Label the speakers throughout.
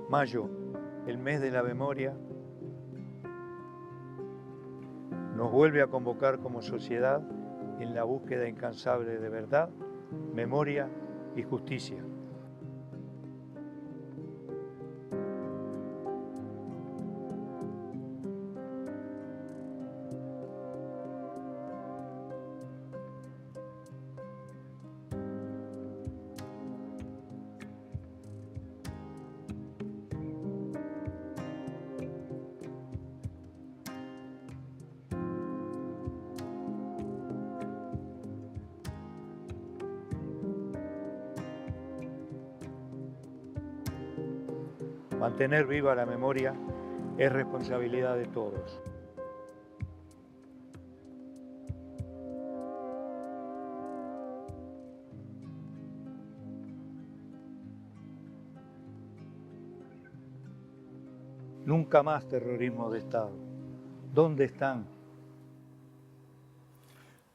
Speaker 1: Mayo, el mes de la memoria, nos vuelve a convocar como sociedad en la búsqueda incansable de verdad, memoria y justicia. Mantener viva la memoria es responsabilidad de todos. Nunca más terrorismo de Estado. ¿Dónde están?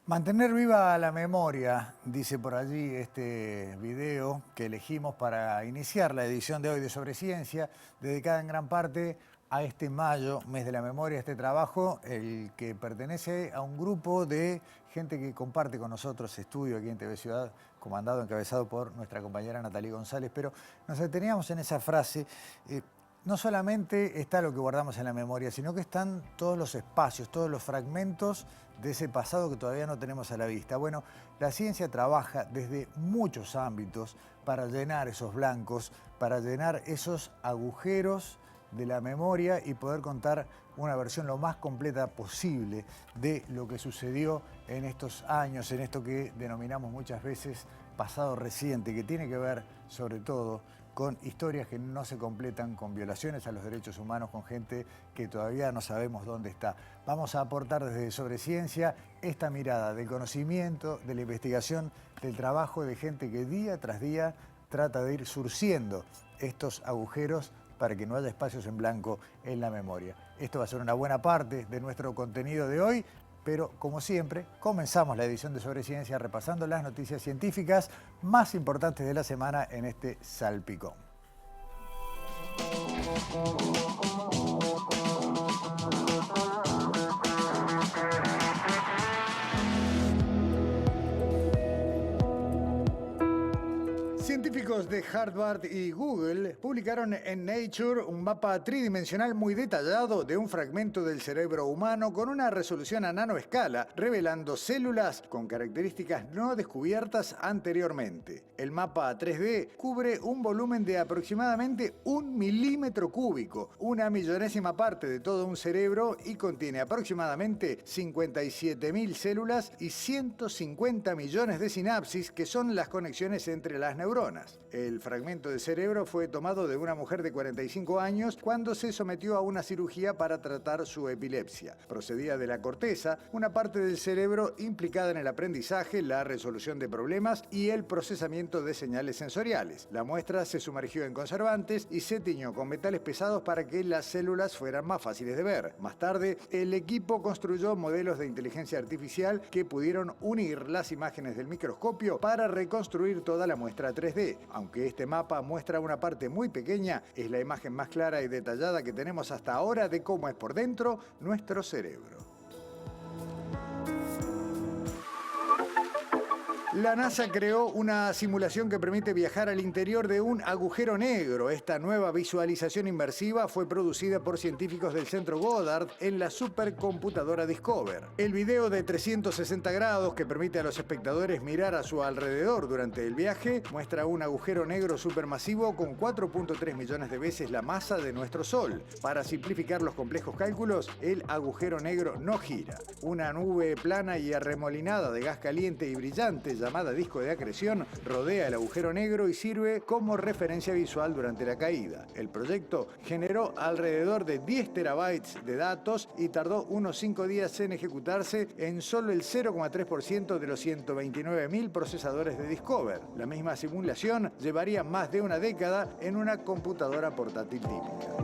Speaker 2: Mantener viva la memoria, dice por allí este video que elegimos para iniciar la edición de hoy de Sobre Ciencia, dedicada en gran parte a este mayo, mes de la memoria, este trabajo, el que pertenece a un grupo de gente que comparte con nosotros estudio aquí en TV Ciudad, encabezado por nuestra compañera Natalie González, pero nos deteníamos en esa frase. No solamente está lo que guardamos en la memoria, sino que están todos los espacios, todos los fragmentos de ese pasado que todavía no tenemos a la vista. Bueno, la ciencia trabaja desde muchos ámbitos para llenar esos blancos, para llenar esos agujeros de la memoria y poder contar una versión lo más completa posible de lo que sucedió en estos años, en esto que denominamos muchas veces pasado reciente, que tiene que ver sobre todo con historias que no se completan, con violaciones a los derechos humanos, con gente que todavía no sabemos dónde está. Vamos a aportar desde Sobre Ciencia esta mirada del conocimiento, de la investigación, del trabajo de gente que día tras día trata de ir surciendo estos agujeros para que no haya espacios en blanco en la memoria. Esto va a ser una buena parte de nuestro contenido de hoy, pero como siempre, comenzamos la edición de Sobre Ciencia repasando las noticias científicas más importantes de la semana en este salpicón. Científicos de Harvard y Google publicaron en Nature un mapa tridimensional muy detallado de un fragmento del cerebro humano con una resolución a nanoescala, revelando células con características no descubiertas anteriormente. El mapa 3D cubre un volumen de aproximadamente 1 milímetro cúbico, una millonésima parte de todo un cerebro, y contiene aproximadamente 57.000 células y 150 millones de sinapsis, que son las conexiones entre las neuronas. El fragmento de cerebro fue tomado de una mujer de 45 años cuando se sometió a una cirugía para tratar su epilepsia. Procedía de la corteza, una parte del cerebro implicada en el aprendizaje, la resolución de problemas y el procesamiento de señales sensoriales. La muestra se sumergió en conservantes y se tiñó con metales pesados para que las células fueran más fáciles de ver. Más tarde, el equipo construyó modelos de inteligencia artificial que pudieron unir las imágenes del microscopio para reconstruir toda la muestra 3D. Aunque este mapa muestra una parte muy pequeña, es la imagen más clara y detallada que tenemos hasta ahora de cómo es por dentro nuestro cerebro. La NASA creó una simulación que permite viajar al interior de un agujero negro. Esta nueva visualización inmersiva fue producida por científicos del Centro Goddard en la supercomputadora Discover. El video de 360 grados que permite a los espectadores mirar a su alrededor durante el viaje muestra un agujero negro supermasivo con 4.3 millones de veces la masa de nuestro Sol. Para simplificar los complejos cálculos, el agujero negro no gira. Una nube plana y arremolinada de gas caliente y brillante llamada disco de acreción rodea el agujero negro y sirve como referencia visual durante la caída. El proyecto generó alrededor de 10 terabytes de datos y tardó unos 5 días en ejecutarse en solo el 0,3% de los 129.000 procesadores de Discover. La misma simulación llevaría más de una década en una computadora portátil típica.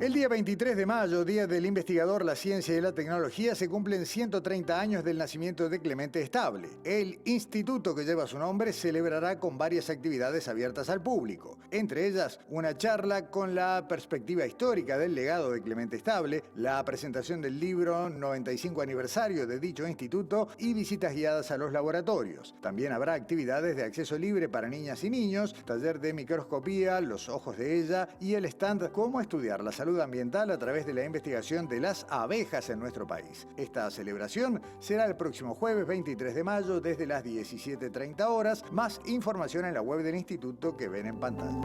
Speaker 2: El día 23 de mayo, Día del Investigador, la Ciencia y la Tecnología, se cumplen 130 años del nacimiento de Clemente Estable. El instituto que lleva su nombre celebrará con varias actividades abiertas al público. Entre ellas, una charla con la perspectiva histórica del legado de Clemente Estable, la presentación del libro 95 aniversario de dicho instituto y visitas guiadas a los laboratorios. También habrá actividades de acceso libre para niñas y niños, taller de microscopía, los ojos de ella y el stand Cómo estudiar la salud ambiental a través de la investigación de las abejas en nuestro país. Esta celebración será el próximo jueves 23 de mayo desde las 17:30 horas. Más información en la web del instituto que ven en pantalla.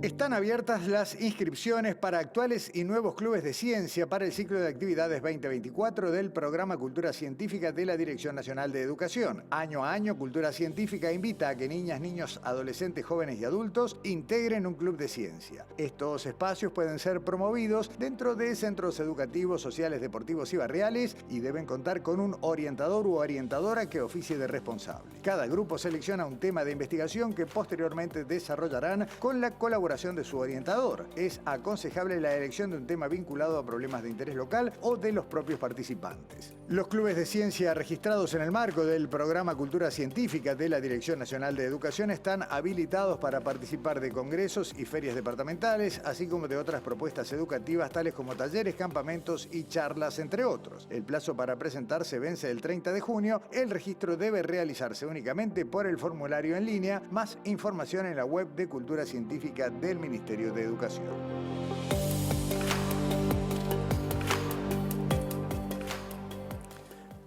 Speaker 2: Están abiertas las inscripciones para actuales y nuevos clubes de ciencia para el ciclo de actividades 2024 del Programa Cultura Científica de la Dirección Nacional de Educación. Año a año, Cultura Científica invita a que niñas, niños, adolescentes, jóvenes y adultos integren un club de ciencia. Estos espacios pueden ser promovidos dentro de centros educativos, sociales, deportivos y barriales y deben contar con un orientador u orientadora que oficie de responsable. Cada grupo selecciona un tema de investigación que posteriormente desarrollarán con la colaboración de su orientador. Es aconsejable la elección de un tema vinculado a problemas de interés local o de los propios participantes. Los clubes de ciencia registrados en el marco del Programa Cultura Científica de la Dirección Nacional de Educación están habilitados para participar de congresos y ferias departamentales, así como de otras propuestas educativas tales como talleres, campamentos y charlas, entre otros. El plazo para presentarse vence el 30 de junio. El registro debe realizarse únicamente por el formulario en línea. Más información en la web de Cultura Científica del Ministerio de Educación.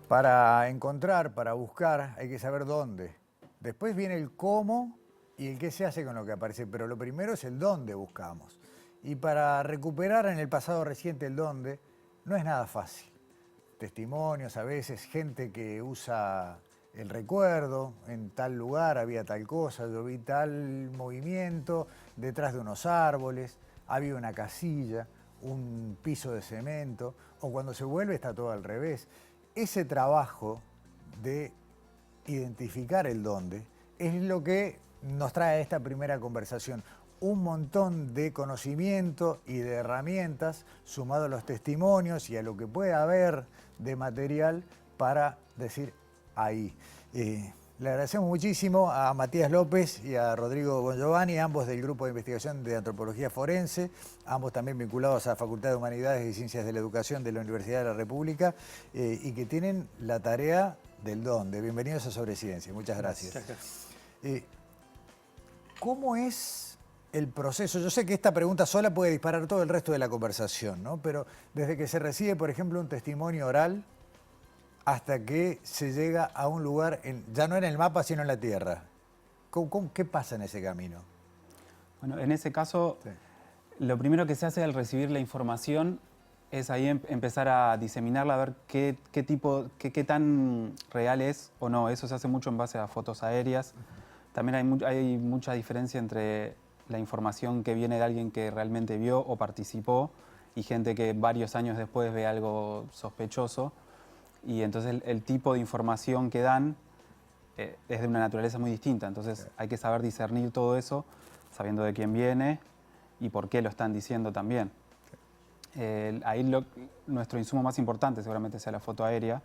Speaker 2: Para encontrar, para buscar, hay que saber dónde. Después viene el cómo y el qué se hace con lo que aparece, pero lo primero es el dónde buscamos. Y para recuperar en el pasado reciente el dónde, no es nada fácil. Testimonios, a veces gente que usa el recuerdo, en tal lugar había tal cosa, yo vi tal movimiento detrás de unos árboles, había una casilla, un piso de cemento, o cuando se vuelve está todo al revés. Ese trabajo de identificar el dónde es lo que nos trae esta primera conversación. Un montón de conocimiento y de herramientas sumado a los testimonios y a lo que puede haber de material para decir ahí. Le agradecemos muchísimo a Matías López y a Rodrigo Bongiovanni, ambos del Grupo de Investigación de Antropología Forense, ambos también vinculados a la Facultad de Humanidades y Ciencias de la Educación de la Universidad de la República y que tienen la tarea del dónde. Bienvenidos a Sobre Ciencia. Muchas gracias. ¿Cómo es el proceso? Yo sé que esta pregunta sola puede disparar todo el resto de la conversación, ¿no? Pero desde que se recibe, por ejemplo, un testimonio oral hasta que se llega a un lugar, ya no en el mapa, sino en la Tierra. ¿Qué pasa en ese camino?
Speaker 3: Bueno, en ese caso, sí, lo primero que se hace al recibir la información es ahí empezar a diseminarla, a ver qué tan real es o no. Eso se hace mucho en base a fotos aéreas. También hay mucha diferencia entre la información que viene de alguien que realmente vio o participó y gente que varios años después ve algo sospechoso. Y entonces el tipo de información que dan es de una naturaleza muy distinta. Entonces hay que saber discernir todo eso, sabiendo de quién viene y por qué lo están diciendo también. Ahí nuestro insumo más importante seguramente sea la foto aérea,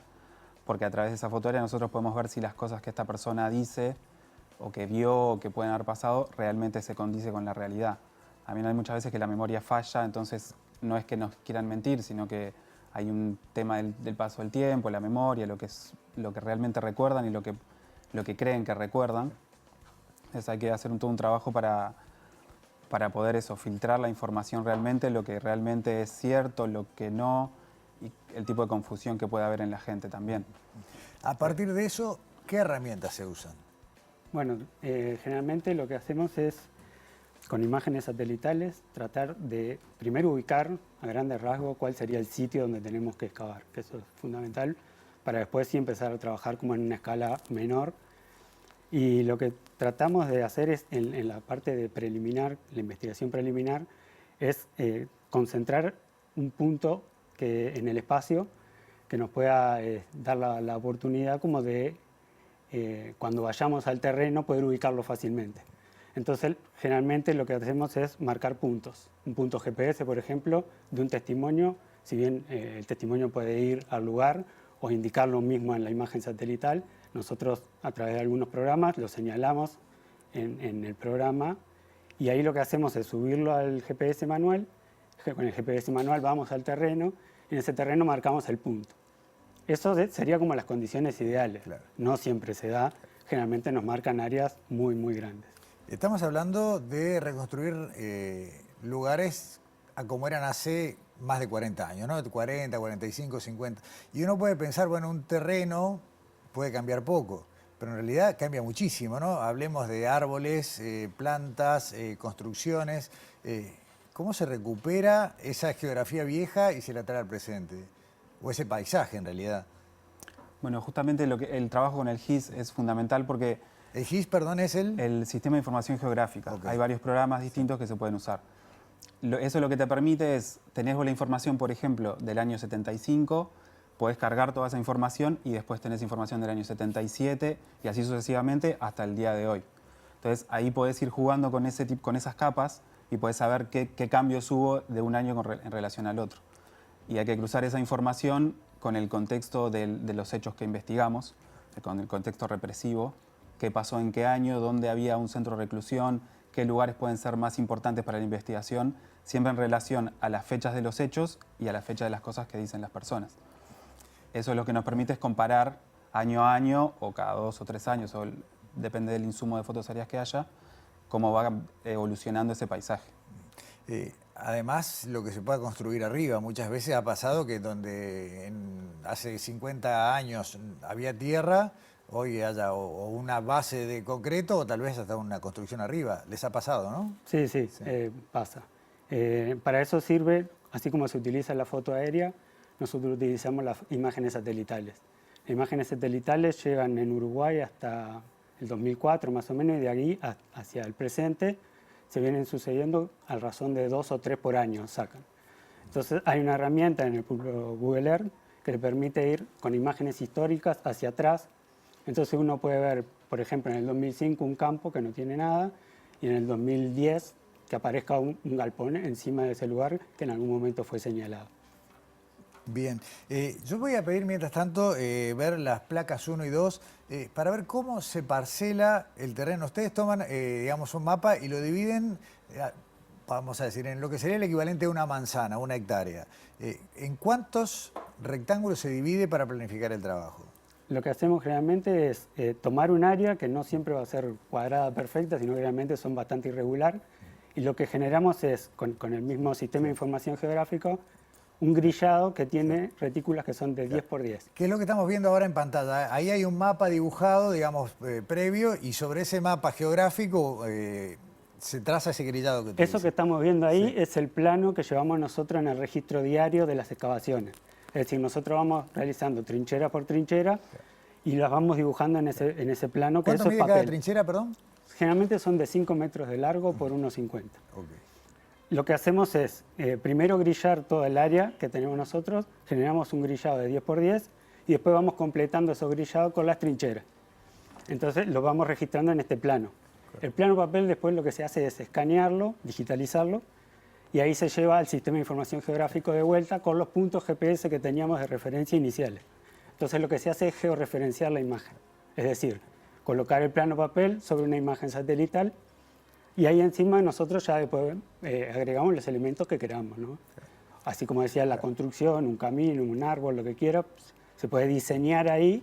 Speaker 3: porque a través de esa foto aérea nosotros podemos ver si las cosas que esta persona dice o que vio o que pueden haber pasado realmente se condice con la realidad. También hay muchas veces que la memoria falla, entonces no es que nos quieran mentir, sino que hay un tema del paso del tiempo, la memoria, lo que realmente recuerdan y lo que creen que recuerdan. Entonces hay que hacer todo un trabajo para poder filtrar la información realmente, lo que realmente es cierto, lo que no, y el tipo de confusión que puede haber en la gente también.
Speaker 2: A partir de eso, ¿qué herramientas se usan?
Speaker 4: Bueno, generalmente lo que hacemos es, con imágenes satelitales, tratar de primero ubicar a grandes rasgos cuál sería el sitio donde tenemos que excavar, que eso es fundamental, para después sí empezar a trabajar como en una escala menor. Y lo que tratamos de hacer es, en la parte de preliminar, la investigación preliminar, es concentrar un punto en el espacio que nos pueda dar la oportunidad como de, cuando vayamos al terreno, poder ubicarlo fácilmente. Entonces, generalmente lo que hacemos es marcar puntos. Un punto GPS, por ejemplo, de un testimonio, si bien el testimonio puede ir al lugar o indicarlo mismo en la imagen satelital, nosotros a través de algunos programas lo señalamos en el programa y ahí lo que hacemos es subirlo al GPS manual. Con el GPS manual vamos al terreno y en ese terreno marcamos el punto. Eso sería como las condiciones ideales.
Speaker 2: Claro.
Speaker 4: No siempre se da, generalmente nos marcan áreas muy, muy grandes.
Speaker 2: Estamos hablando de reconstruir lugares a como eran hace más de 40 años, ¿no? 40, 45, 50. Y uno puede pensar, bueno, un terreno puede cambiar poco, pero en realidad cambia muchísimo, ¿no? Hablemos de árboles, plantas, construcciones. ¿Cómo se recupera esa geografía vieja y se la trae al presente? O ese paisaje, en realidad.
Speaker 3: Bueno, justamente el trabajo con el GIS es fundamental porque
Speaker 2: El GIS, perdón, es
Speaker 3: el Sistema de Información Geográfica.
Speaker 2: Ok.
Speaker 3: Hay varios programas distintos que se pueden usar. Eso lo que te permite es, tenés vos la información, por ejemplo, del año 75, podés cargar toda esa información y después tenés información del año 77 y así sucesivamente hasta el día de hoy. Entonces ahí podés ir jugando con esas capas y podés saber qué cambios hubo de un año en relación al otro. Y hay que cruzar esa información con el contexto de los hechos que investigamos, con el contexto represivo, qué pasó en qué año, dónde había un centro de reclusión, qué lugares pueden ser más importantes para la investigación, siempre en relación a las fechas de los hechos y a la fecha de las cosas que dicen las personas. Eso es lo que nos permite es comparar año a año o cada 2 o 3 años, depende del insumo de fotoseries que haya, cómo va evolucionando ese paisaje.
Speaker 2: Además, lo que se pueda construir arriba. Muchas veces ha pasado que donde hace 50 años había tierra, hoy haya o una base de concreto o tal vez hasta una construcción arriba. Les ha pasado, ¿no?
Speaker 4: Sí, pasa. Para eso sirve, así como se utiliza la foto aérea, nosotros utilizamos las imágenes satelitales. Las imágenes satelitales llegan en Uruguay hasta el 2004 más o menos y de ahí hacia el presente se vienen sucediendo a razón de 2 o 3 por año sacan. Entonces hay una herramienta en el propio Google Earth que le permite ir con imágenes históricas hacia atrás. Entonces uno puede ver, por ejemplo, en el 2005 un campo que no tiene nada y en el 2010 que aparezca un galpón encima de ese lugar que en algún momento fue señalado.
Speaker 2: Bien, yo voy a pedir mientras tanto ver las placas 1 y 2 para ver cómo se parcela el terreno. Ustedes toman, digamos, un mapa y lo dividen, vamos a decir, en lo que sería el equivalente a una manzana, una hectárea. ¿En cuántos rectángulos se divide para planificar el trabajo?
Speaker 4: Lo que hacemos generalmente es tomar un área que no siempre va a ser cuadrada perfecta, sino que realmente son bastante irregular. Y lo que generamos es, con el mismo sistema de información geográfica, un grillado que tiene retículas que son de 10 por 10.
Speaker 2: ¿Qué es lo que estamos viendo ahora en pantalla? Ahí hay un mapa dibujado, digamos, previo, y sobre ese mapa geográfico se traza ese grillado que tú
Speaker 4: Eso
Speaker 2: dices.
Speaker 4: que estamos viendo ahí es el plano que llevamos nosotros en el registro diario de las excavaciones. Es decir, nosotros vamos realizando trinchera por trinchera y las vamos dibujando en ese plano. Que
Speaker 2: ¿Cuánto
Speaker 4: eso es
Speaker 2: mide cada
Speaker 4: papel.
Speaker 2: trinchera, perdón?
Speaker 4: Generalmente son de 5 metros de largo por 1,50.
Speaker 2: Okay.
Speaker 4: Lo que hacemos es, primero grillar toda el área que tenemos nosotros, generamos un grillado de 10 por 10 y después vamos completando esos grillados con las trincheras. Entonces lo vamos registrando en este plano. El plano papel después lo que se hace es escanearlo, digitalizarlo y ahí se lleva al sistema de información geográfico de vuelta con los puntos GPS que teníamos de referencia iniciales. Entonces lo que se hace es georreferenciar la imagen, es decir, colocar el plano papel sobre una imagen satelital y ahí encima nosotros ya después agregamos los elementos que queramos, ¿no? Así como decía, la construcción, un camino, un árbol, lo que quiera, pues, se puede diseñar ahí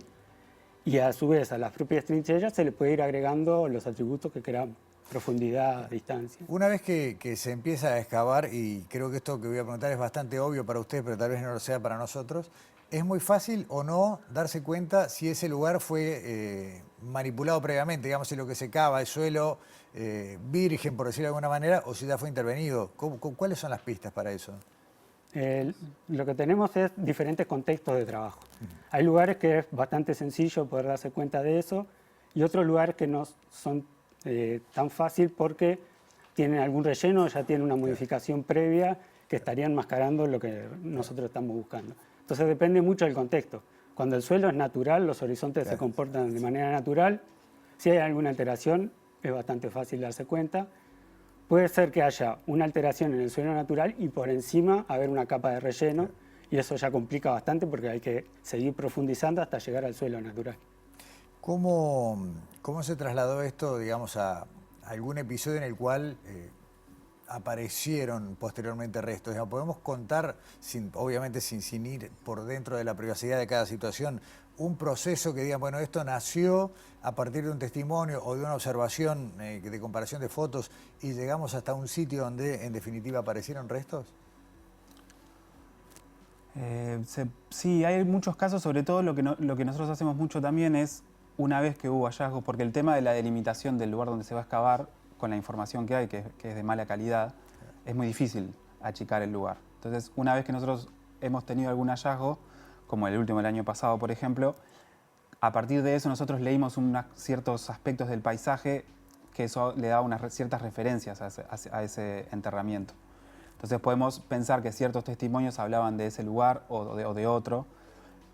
Speaker 4: y a su vez a las propias trincheras se le puede ir agregando los atributos que queramos, profundidad, distancia.
Speaker 2: Una vez que se empieza a excavar, y creo que esto que voy a preguntar es bastante obvio para ustedes, pero tal vez no lo sea para nosotros, ¿es muy fácil o no darse cuenta si ese lugar fue manipulado previamente? Digamos, si lo que se cava es suelo virgen, por decirlo de alguna manera, o si ya fue intervenido. ¿Cuáles son las pistas para eso?
Speaker 4: Lo que tenemos es diferentes contextos de trabajo. Hay lugares que es bastante sencillo poder darse cuenta de eso y otros lugares que no son tan fácil porque tienen algún relleno, ya tienen una modificación previa que estarían mascarando lo que nosotros estamos buscando. Entonces depende mucho del contexto. Cuando el suelo es natural, los horizontes se comportan de manera natural. Si hay alguna alteración, es bastante fácil darse cuenta. Puede ser que haya una alteración en el suelo natural y por encima haber una capa de relleno, y eso ya complica bastante porque hay que seguir profundizando hasta llegar al suelo natural.
Speaker 2: ¿Cómo se trasladó esto, digamos, a algún episodio en el cual aparecieron posteriormente restos? Digamos, ¿podemos contar, obviamente sin ir por dentro de la privacidad de cada situación, un proceso que digan, bueno, esto nació a partir de un testimonio o de una observación de comparación de fotos y llegamos hasta un sitio donde en definitiva aparecieron restos?
Speaker 3: Sí, hay muchos casos, sobre todo lo que nosotros hacemos mucho también es, una vez que hubo hallazgos, porque el tema de la delimitación del lugar donde se va a excavar, con la información que hay, que es de mala calidad, es muy difícil achicar el lugar. Entonces, una vez que nosotros hemos tenido algún hallazgo, como el último del año pasado, por ejemplo, a partir de eso nosotros leímos ciertos aspectos del paisaje que eso le da ciertas referencias a ese enterramiento. Entonces podemos pensar que ciertos testimonios hablaban de ese lugar o de otro,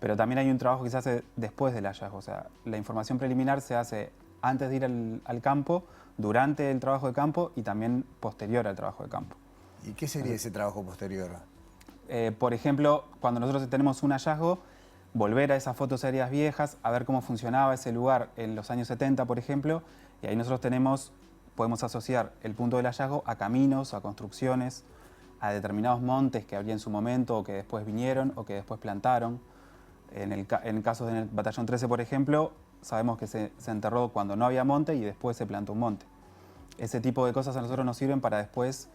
Speaker 3: pero también hay un trabajo que se hace después del hallazgo. O sea, la información preliminar se hace antes de ir al campo, durante el trabajo de campo y también posterior al trabajo de campo.
Speaker 2: ¿Y qué sería ese trabajo posterior?
Speaker 3: Por ejemplo, cuando nosotros tenemos un hallazgo, volver a esas fotos aéreas viejas, a ver cómo funcionaba ese lugar en los años 70, por ejemplo, y ahí nosotros podemos asociar el punto del hallazgo a caminos, a construcciones, a determinados montes que había en su momento o que después vinieron o que después plantaron. En casos del Batallón 13, por ejemplo, sabemos que se enterró cuando no había monte y después se plantó un monte. Ese tipo de cosas a nosotros nos sirven para después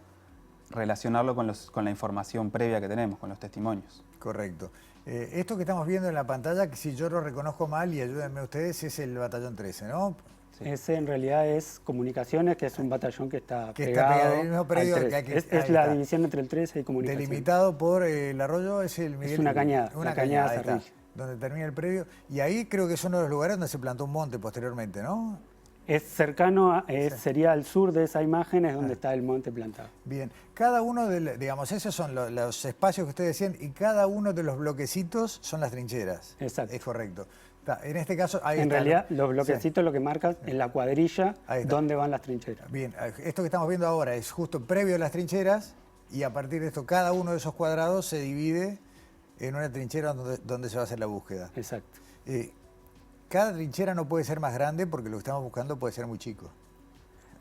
Speaker 3: relacionarlo con la información previa que tenemos, con los testimonios.
Speaker 2: Correcto. Esto que estamos viendo en la pantalla, que si yo lo reconozco mal, y ayúdenme ustedes, es el Batallón 13, ¿no?
Speaker 4: Sí. Ese en realidad es Comunicaciones, que es un batallón que está pegado
Speaker 2: en el mismo predio.
Speaker 4: al 13. Es la división entre el 13 y Comunicaciones.
Speaker 2: Delimitado por el arroyo, es el Miguel.
Speaker 4: Es una cañada,
Speaker 2: una
Speaker 4: cañada
Speaker 2: está, donde termina el predio. Y ahí creo que es uno de los lugares donde se plantó un monte posteriormente, ¿no?
Speaker 4: Es cercano,
Speaker 2: Sí.
Speaker 4: sería al sur de esa imagen, es donde está el monte plantado.
Speaker 2: Bien, cada uno digamos, esos son los espacios que ustedes decían y cada uno de los bloquecitos son las trincheras.
Speaker 4: Exacto.
Speaker 2: Es correcto. En este caso, ahí
Speaker 4: en
Speaker 2: está,
Speaker 4: realidad,
Speaker 2: ¿no?
Speaker 4: los bloquecitos lo que marcan en la cuadrilla dónde van las trincheras.
Speaker 2: Bien, esto que estamos viendo ahora es justo previo a las trincheras y a partir de esto cada uno de esos cuadrados se divide en una trinchera donde se va a hacer la búsqueda.
Speaker 4: Exacto.
Speaker 2: Cada trinchera no puede ser más grande porque lo que estamos buscando puede ser muy chico.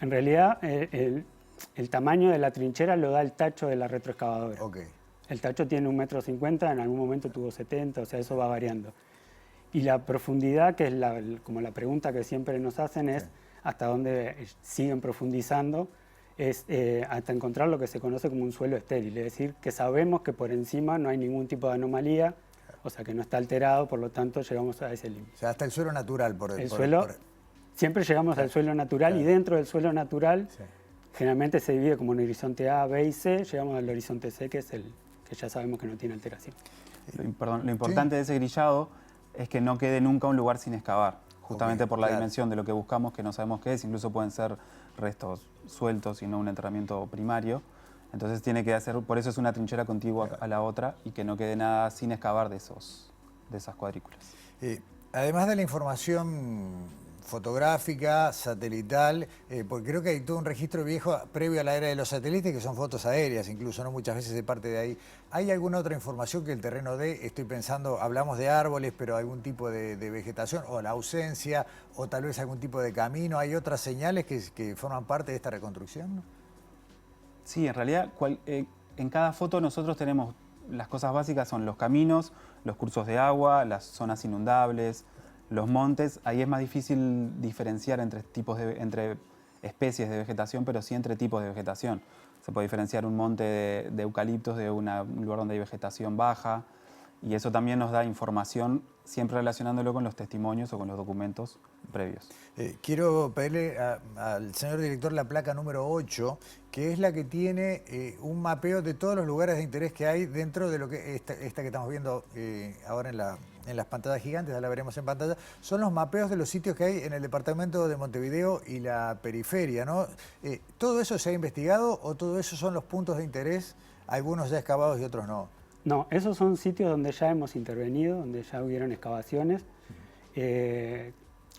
Speaker 4: En realidad, el tamaño de la trinchera lo da el tacho de la retroexcavadora.
Speaker 2: Okay.
Speaker 4: El tacho tiene 1,50 m, en algún momento tuvo 70, o sea, eso va variando. Y la profundidad, que es como la pregunta que siempre nos hacen, es hasta dónde siguen profundizando, es hasta encontrar lo que se conoce como un suelo estéril, es decir, que sabemos que por encima no hay ningún tipo de anomalía, o sea, que no está alterado, por lo tanto llegamos a ese límite.
Speaker 2: O sea, hasta el suelo natural.
Speaker 4: Siempre llegamos al suelo natural y dentro del suelo natural generalmente se divide como en horizonte A, B y C, llegamos al horizonte C, que es el que ya sabemos que no tiene alteración.
Speaker 3: Lo importante de ese grillado es que no quede nunca un lugar sin excavar, justamente por la dimensión de lo que buscamos, que no sabemos qué es, incluso pueden ser restos sueltos y no un enterramiento primario. Entonces tiene que hacer, por eso es una trinchera contigua a la otra y que no quede nada sin excavar de esas cuadrículas.
Speaker 2: Además de la información fotográfica, satelital, porque creo que hay todo un registro viejo previo a la era de los satélites que son fotos aéreas, incluso, ¿no? Muchas veces se parte de ahí. ¿Hay alguna otra información que el terreno dé? Estoy pensando, hablamos de árboles, pero algún tipo de vegetación, o la ausencia, o tal vez algún tipo de camino. ¿Hay otras señales que forman parte de esta reconstrucción?
Speaker 3: Sí, en realidad en cada foto nosotros tenemos las cosas básicas, son los caminos, los cursos de agua, las zonas inundables, los montes. Ahí es más difícil diferenciar entre especies de vegetación, pero sí entre tipos de vegetación. Se puede diferenciar un monte de eucaliptos de un lugar donde hay vegetación baja, y eso también nos da información, siempre relacionándolo con los testimonios o con los documentos previos.
Speaker 2: Quiero pedirle al señor director la placa número 8, que es la que tiene un mapeo de todos los lugares de interés que hay dentro de lo que esta que estamos viendo ahora en las pantallas gigantes, ya la veremos en pantalla. Son los mapeos de los sitios que hay en el departamento de Montevideo y la periferia, ¿no? ¿Todo eso se ha investigado o todo eso son los puntos de interés, algunos ya excavados y otros no?
Speaker 4: No, esos son sitios donde ya hemos intervenido, donde ya hubieron excavaciones.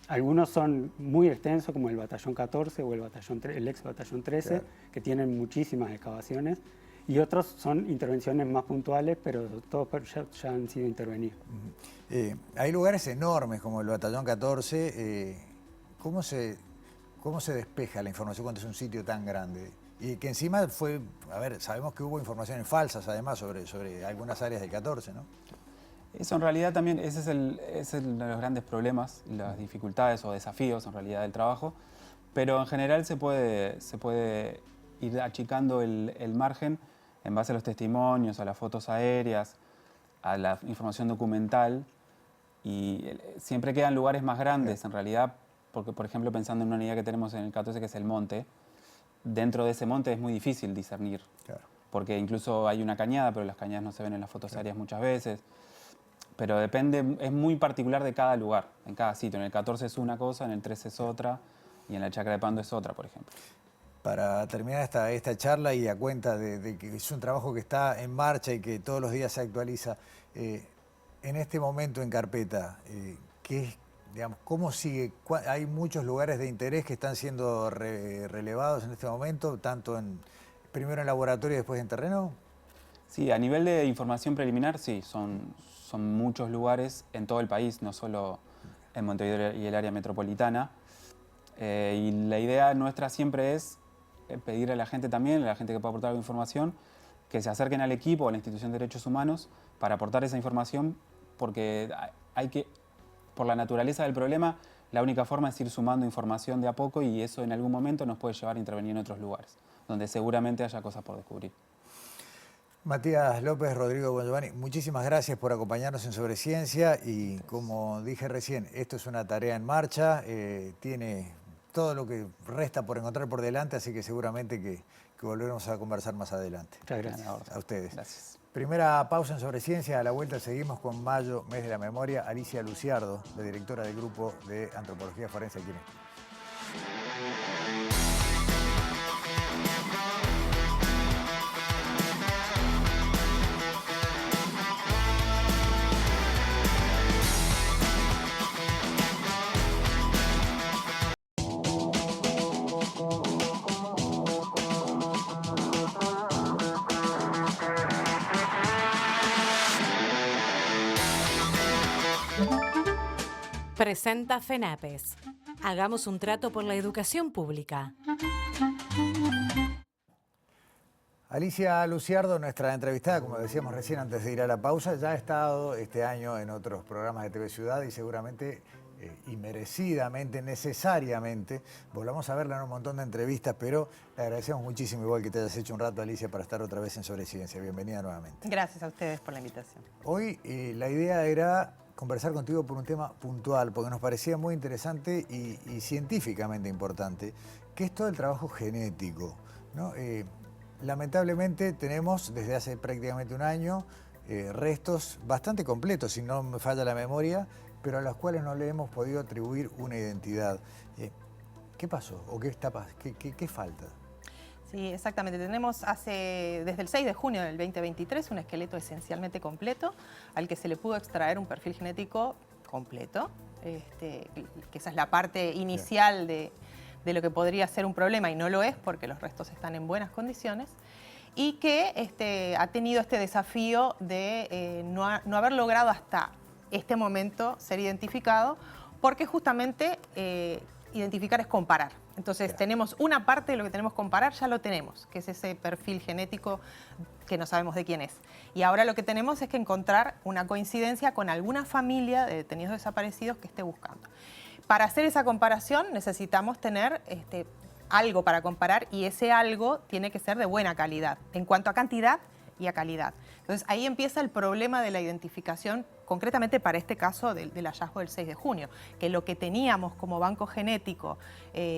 Speaker 4: Algunos son muy extensos, como el Batallón 14 o el ex Batallón 13,
Speaker 2: Claro.
Speaker 4: que tienen muchísimas excavaciones. Y otros son intervenciones más puntuales, pero todos ya han sido intervenidos.
Speaker 2: Hay lugares enormes como el Batallón 14. ¿Cómo se despeja la información cuando es un sitio tan grande? Y que encima fue, a ver, sabemos que hubo informaciones falsas además sobre algunas áreas del 14, ¿no?
Speaker 3: Eso en realidad también, ese es uno de los grandes problemas, las dificultades o desafíos en realidad del trabajo, pero en general se puede ir achicando el margen en base a los testimonios, a las fotos aéreas, a la información documental, y siempre quedan lugares más grandes en realidad, porque por ejemplo pensando en una unidad que tenemos en el 14 que es el monte, dentro de ese monte es muy difícil discernir,
Speaker 2: Claro.
Speaker 3: porque incluso hay una cañada, pero las cañadas no se ven en las fotos aéreas muchas veces. Pero depende, es muy particular de cada lugar, en cada sitio. En el 14 es una cosa, en el 13 es otra, y en la Chacra de Pando es otra, por ejemplo.
Speaker 2: Para terminar esta charla y a cuenta de que es un trabajo que está en marcha y que todos los días se actualiza, en este momento en carpeta, ¿cómo sigue? Hay muchos lugares de interés que están siendo relevados en este momento, tanto primero en laboratorio y después en terreno.
Speaker 3: Sí, a nivel de información preliminar, sí, son muchos lugares en todo el país, no solo en Montevideo y el área metropolitana. Y la idea nuestra siempre es pedirle a la gente también, a la gente que pueda aportar algo de información, que se acerquen al equipo, a la Institución de Derechos Humanos, para aportar esa información, porque por la naturaleza del problema, la única forma es ir sumando información de a poco y eso en algún momento nos puede llevar a intervenir en otros lugares, donde seguramente haya cosas por descubrir.
Speaker 2: Matías López, Rodrigo Bongiovanni, muchísimas gracias por acompañarnos en Sobre Ciencia y como dije recién, esto es una tarea en marcha, tiene todo lo que resta por encontrar por delante, así que seguramente que volveremos a conversar más adelante.
Speaker 4: Muchas gracias.
Speaker 2: A ustedes.
Speaker 3: Gracias.
Speaker 2: Primera pausa en Sobre Ciencia, a la vuelta seguimos con Mayo, Mes de la Memoria, Alicia Luciardo, la directora del Grupo de Antropología Forense aquí en Estudio.
Speaker 5: Presenta FENAPES. Hagamos un trato por la educación pública.
Speaker 2: Alicia Luciardo, nuestra entrevistada, como decíamos recién antes de ir a la pausa, ya ha estado este año en otros programas de TV Ciudad y seguramente y merecidamente, necesariamente, volvamos a verla en un montón de entrevistas, pero le agradecemos muchísimo igual que te hayas hecho un rato, Alicia, para estar otra vez en Sobre Ciencia. Bienvenida nuevamente.
Speaker 6: Gracias a ustedes por la invitación.
Speaker 2: Hoy la idea era conversar contigo por un tema puntual, porque nos parecía muy interesante y científicamente importante, que es todo el trabajo genético, ¿no? Lamentablemente tenemos desde hace prácticamente un año restos bastante completos, si no me falla la memoria, pero a los cuales no le hemos podido atribuir una identidad. ¿Qué pasó? ¿O qué falta?
Speaker 6: Sí, exactamente. Tenemos desde el 6 de junio del 2023 un esqueleto esencialmente completo al que se le pudo extraer un perfil genético completo, que esa es la parte inicial de lo que podría ser un problema y no lo es porque los restos están en buenas condiciones y que ha tenido este desafío de no haber logrado hasta este momento ser identificado porque justamente identificar es comparar. Entonces tenemos una parte de lo que tenemos que comparar, ya lo tenemos, que es ese perfil genético que no sabemos de quién es. Y ahora lo que tenemos es que encontrar una coincidencia con alguna familia de detenidos desaparecidos que esté buscando. Para hacer esa comparación necesitamos tener algo para comparar y ese algo tiene que ser de buena calidad, en cuanto a cantidad y a calidad. Entonces ahí empieza el problema de la identificación, concretamente para este caso del hallazgo del 6 de junio, que lo que teníamos como banco genético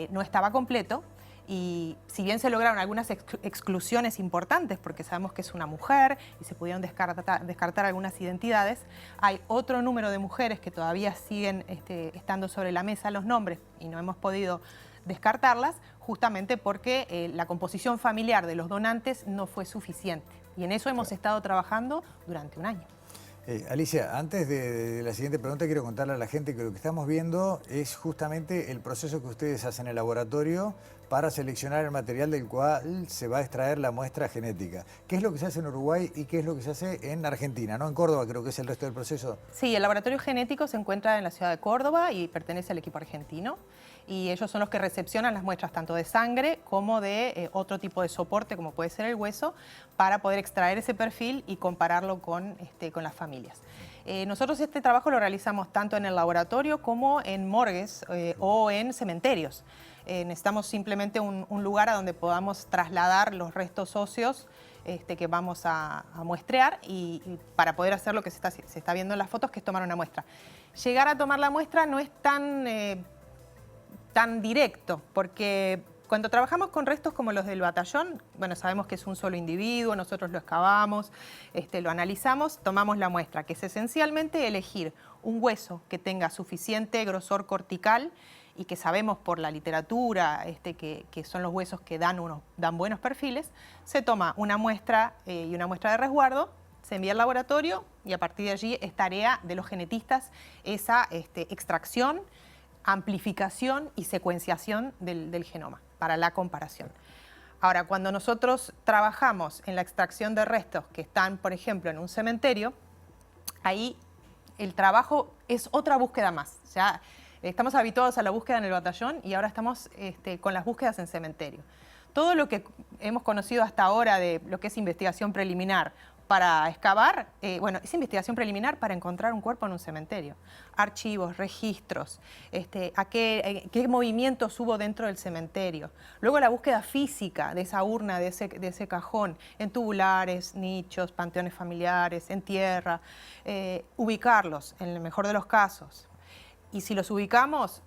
Speaker 6: no estaba completo y si bien se lograron algunas exclusiones importantes porque sabemos que es una mujer y se pudieron descartar algunas identidades, hay otro número de mujeres que todavía siguen estando sobre la mesa los nombres y no hemos podido descartarlas justamente porque la composición familiar de los donantes no fue suficiente. Y en eso hemos estado trabajando durante un año.
Speaker 2: Alicia, antes de la siguiente pregunta quiero contarle a la gente que lo que estamos viendo es justamente el proceso que ustedes hacen en el laboratorio para seleccionar el material del cual se va a extraer la muestra genética. ¿Qué es lo que se hace en Uruguay y qué es lo que se hace en Argentina? ¿No? En Córdoba creo que es el resto del proceso.
Speaker 6: Sí, el laboratorio genético se encuentra en la ciudad de Córdoba y pertenece al equipo argentino. Y ellos son los que recepcionan las muestras tanto de sangre como de otro tipo de soporte, como puede ser el hueso, para poder extraer ese perfil y compararlo con las familias. Nosotros este trabajo lo realizamos tanto en el laboratorio como en morgues o en cementerios. Necesitamos simplemente un lugar a donde podamos trasladar los restos óseos que vamos a muestrear y para poder hacer lo que se está viendo en las fotos, que es tomar una muestra. Llegar a tomar la muestra no es tan directo, porque cuando trabajamos con restos como los del batallón, bueno, sabemos que es un solo individuo, nosotros lo excavamos, lo analizamos, tomamos la muestra, que es esencialmente elegir un hueso que tenga suficiente grosor cortical y que sabemos por la literatura que son los huesos que dan buenos perfiles. Se toma una muestra y una muestra de resguardo, se envía al laboratorio y a partir de allí es tarea de los genetistas esa extracción, amplificación y secuenciación del genoma para la comparación. Ahora, cuando nosotros trabajamos en la extracción de restos que están, por ejemplo, en un cementerio, ahí el trabajo es otra búsqueda más. Ya estamos habituados a la búsqueda en el batallón y ahora estamos con las búsquedas en cementerio. Todo lo que hemos conocido hasta ahora de lo que es investigación preliminar para excavar, es investigación preliminar para encontrar un cuerpo en un cementerio. Archivos, registros, qué movimientos hubo dentro del cementerio. Luego la búsqueda física de esa urna, de ese cajón, en tubulares, nichos, panteones familiares, en tierra, ubicarlos en el mejor de los casos. Y si los ubicamos,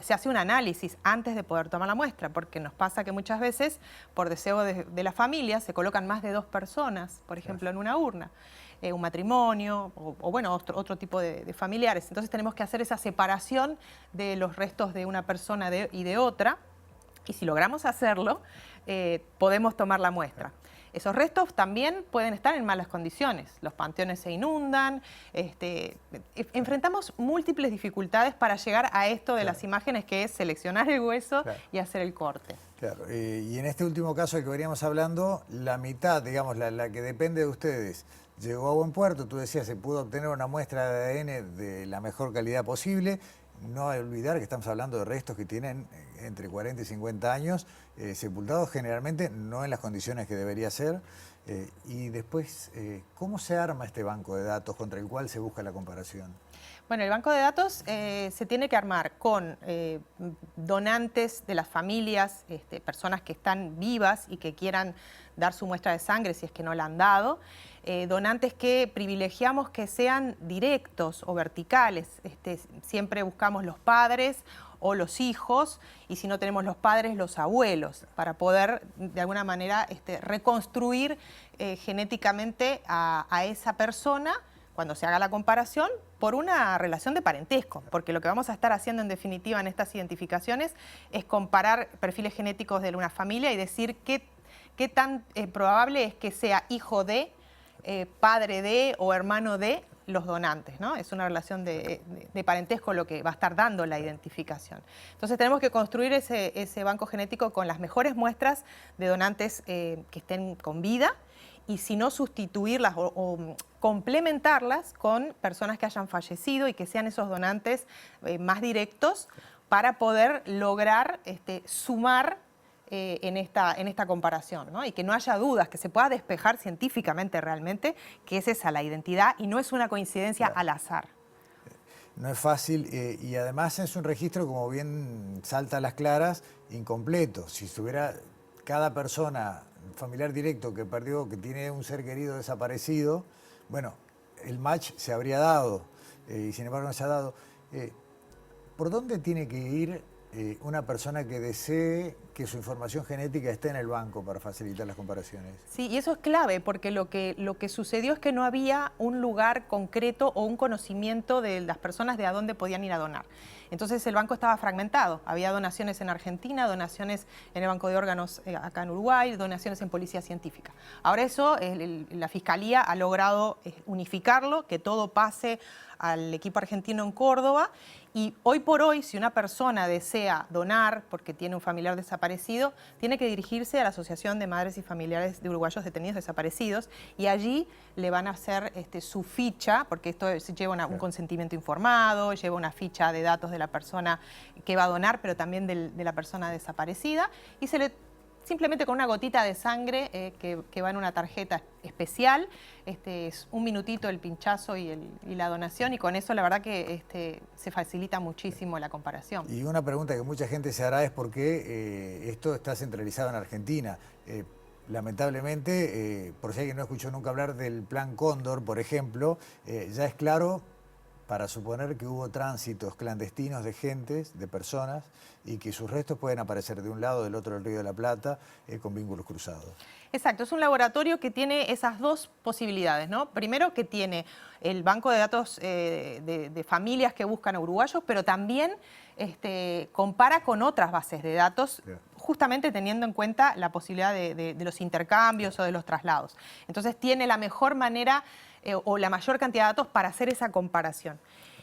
Speaker 6: se hace un análisis antes de poder tomar la muestra, porque nos pasa que muchas veces, por deseo de la familia, se colocan más de 2 personas, por ejemplo, en una urna, un matrimonio otro tipo de familiares. Entonces tenemos que hacer esa separación de los restos de una persona y de otra, y si logramos hacerlo, podemos tomar la muestra. Esos restos también pueden estar en malas condiciones. Los panteones se inundan. Enfrentamos múltiples dificultades para llegar a esto de las imágenes, que es seleccionar el hueso y hacer el corte.
Speaker 2: Claro, y en este último caso del que veníamos hablando, la mitad, digamos, la que depende de ustedes, llegó a buen puerto. Tú decías, se pudo obtener una muestra de ADN de la mejor calidad posible. No hay que olvidar que estamos hablando de restos que tienen entre 40 y 50 años, sepultados generalmente no en las condiciones que debería ser. Y después, ¿cómo se arma este banco de datos contra el cual se busca la comparación?
Speaker 6: Bueno, el banco de datos se tiene que armar con donantes de las familias, personas que están vivas y que quieran dar su muestra de sangre si es que no la han dado, donantes que privilegiamos que sean directos o verticales. Siempre buscamos los padres o los hijos, y si no tenemos los padres, los abuelos, para poder de alguna manera reconstruir genéticamente a esa persona cuando se haga la comparación por una relación de parentesco, porque lo que vamos a estar haciendo en definitiva en estas identificaciones es comparar perfiles genéticos de una familia y decir qué tan probable es que sea hijo de, padre de o hermano de los donantes, ¿no? Es una relación de parentesco lo que va a estar dando la identificación. Entonces tenemos que construir ese banco genético con las mejores muestras de donantes que estén con vida, y si no, sustituirlas o complementarlas con personas que hayan fallecido y que sean esos donantes más directos para poder lograr sumar en esta comparación, ¿no? Y que no haya dudas, que se pueda despejar científicamente realmente que es esa la identidad y no es una coincidencia al azar.
Speaker 2: No es fácil y además es un registro, como bien salta a las claras, incompleto. Si estuviera cada persona familiar directo que perdió, que tiene un ser querido desaparecido, bueno, el match se habría dado y sin embargo no se ha dado. ¿Por dónde tiene que ir una persona que desee que su información genética esté en el banco para facilitar las comparaciones.
Speaker 6: Sí, y eso es clave, porque lo que sucedió es que no había un lugar concreto o un conocimiento de las personas de a dónde podían ir a donar. Entonces el banco estaba fragmentado. Había donaciones en Argentina, donaciones en el Banco de Órganos acá en Uruguay, donaciones en Policía Científica. Ahora eso, la Fiscalía ha logrado unificarlo, que todo pase al equipo argentino en Córdoba. Y hoy por hoy, si una persona desea donar porque tiene un familiar desaparecido, tiene que dirigirse a la Asociación de Madres y Familiares de Uruguayos Detenidos Desaparecidos y allí le van a hacer su ficha, porque esto lleva un consentimiento informado, lleva una ficha de datos de la persona que va a donar, pero también de la persona desaparecida, y se le simplemente con una gotita de sangre que va en una tarjeta especial, es un minutito el pinchazo y la donación, y con eso la verdad que se facilita muchísimo la comparación.
Speaker 2: Y una pregunta que mucha gente se hará es por qué esto está centralizado en Argentina. Lamentablemente, por si alguien no escuchó nunca hablar del Plan Cóndor, por ejemplo, ya es claro para suponer que hubo tránsitos clandestinos de gentes, de personas, y que sus restos pueden aparecer de un lado o del otro del Río de la Plata con vínculos cruzados.
Speaker 6: Exacto, es un laboratorio que tiene esas dos posibilidades, ¿no? Primero, que tiene el banco de datos de familias que buscan a uruguayos, pero también compara con otras bases de datos, justamente teniendo en cuenta la posibilidad de los intercambios o de los traslados. Entonces tiene la mejor manera o la mayor cantidad de datos para hacer esa comparación.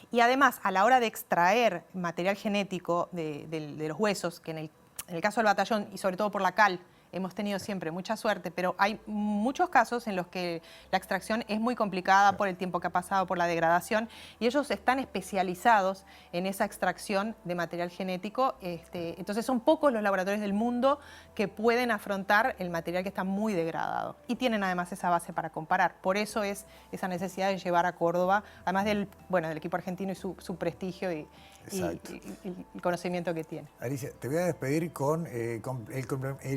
Speaker 6: Y además, a la hora de extraer material genético de los huesos, que en el caso del batallón y sobre todo por la cal, hemos tenido siempre mucha suerte, pero hay muchos casos en los que la extracción es muy complicada por el tiempo que ha pasado, por la degradación, y ellos están especializados en esa extracción de material genético. Entonces son pocos los laboratorios del mundo que pueden afrontar el material que está muy degradado. Y tienen además esa base para comparar. Por eso es esa necesidad de llevar a Córdoba, además del equipo argentino y su prestigio y el conocimiento que tiene.
Speaker 2: Alicia, te voy a despedir con el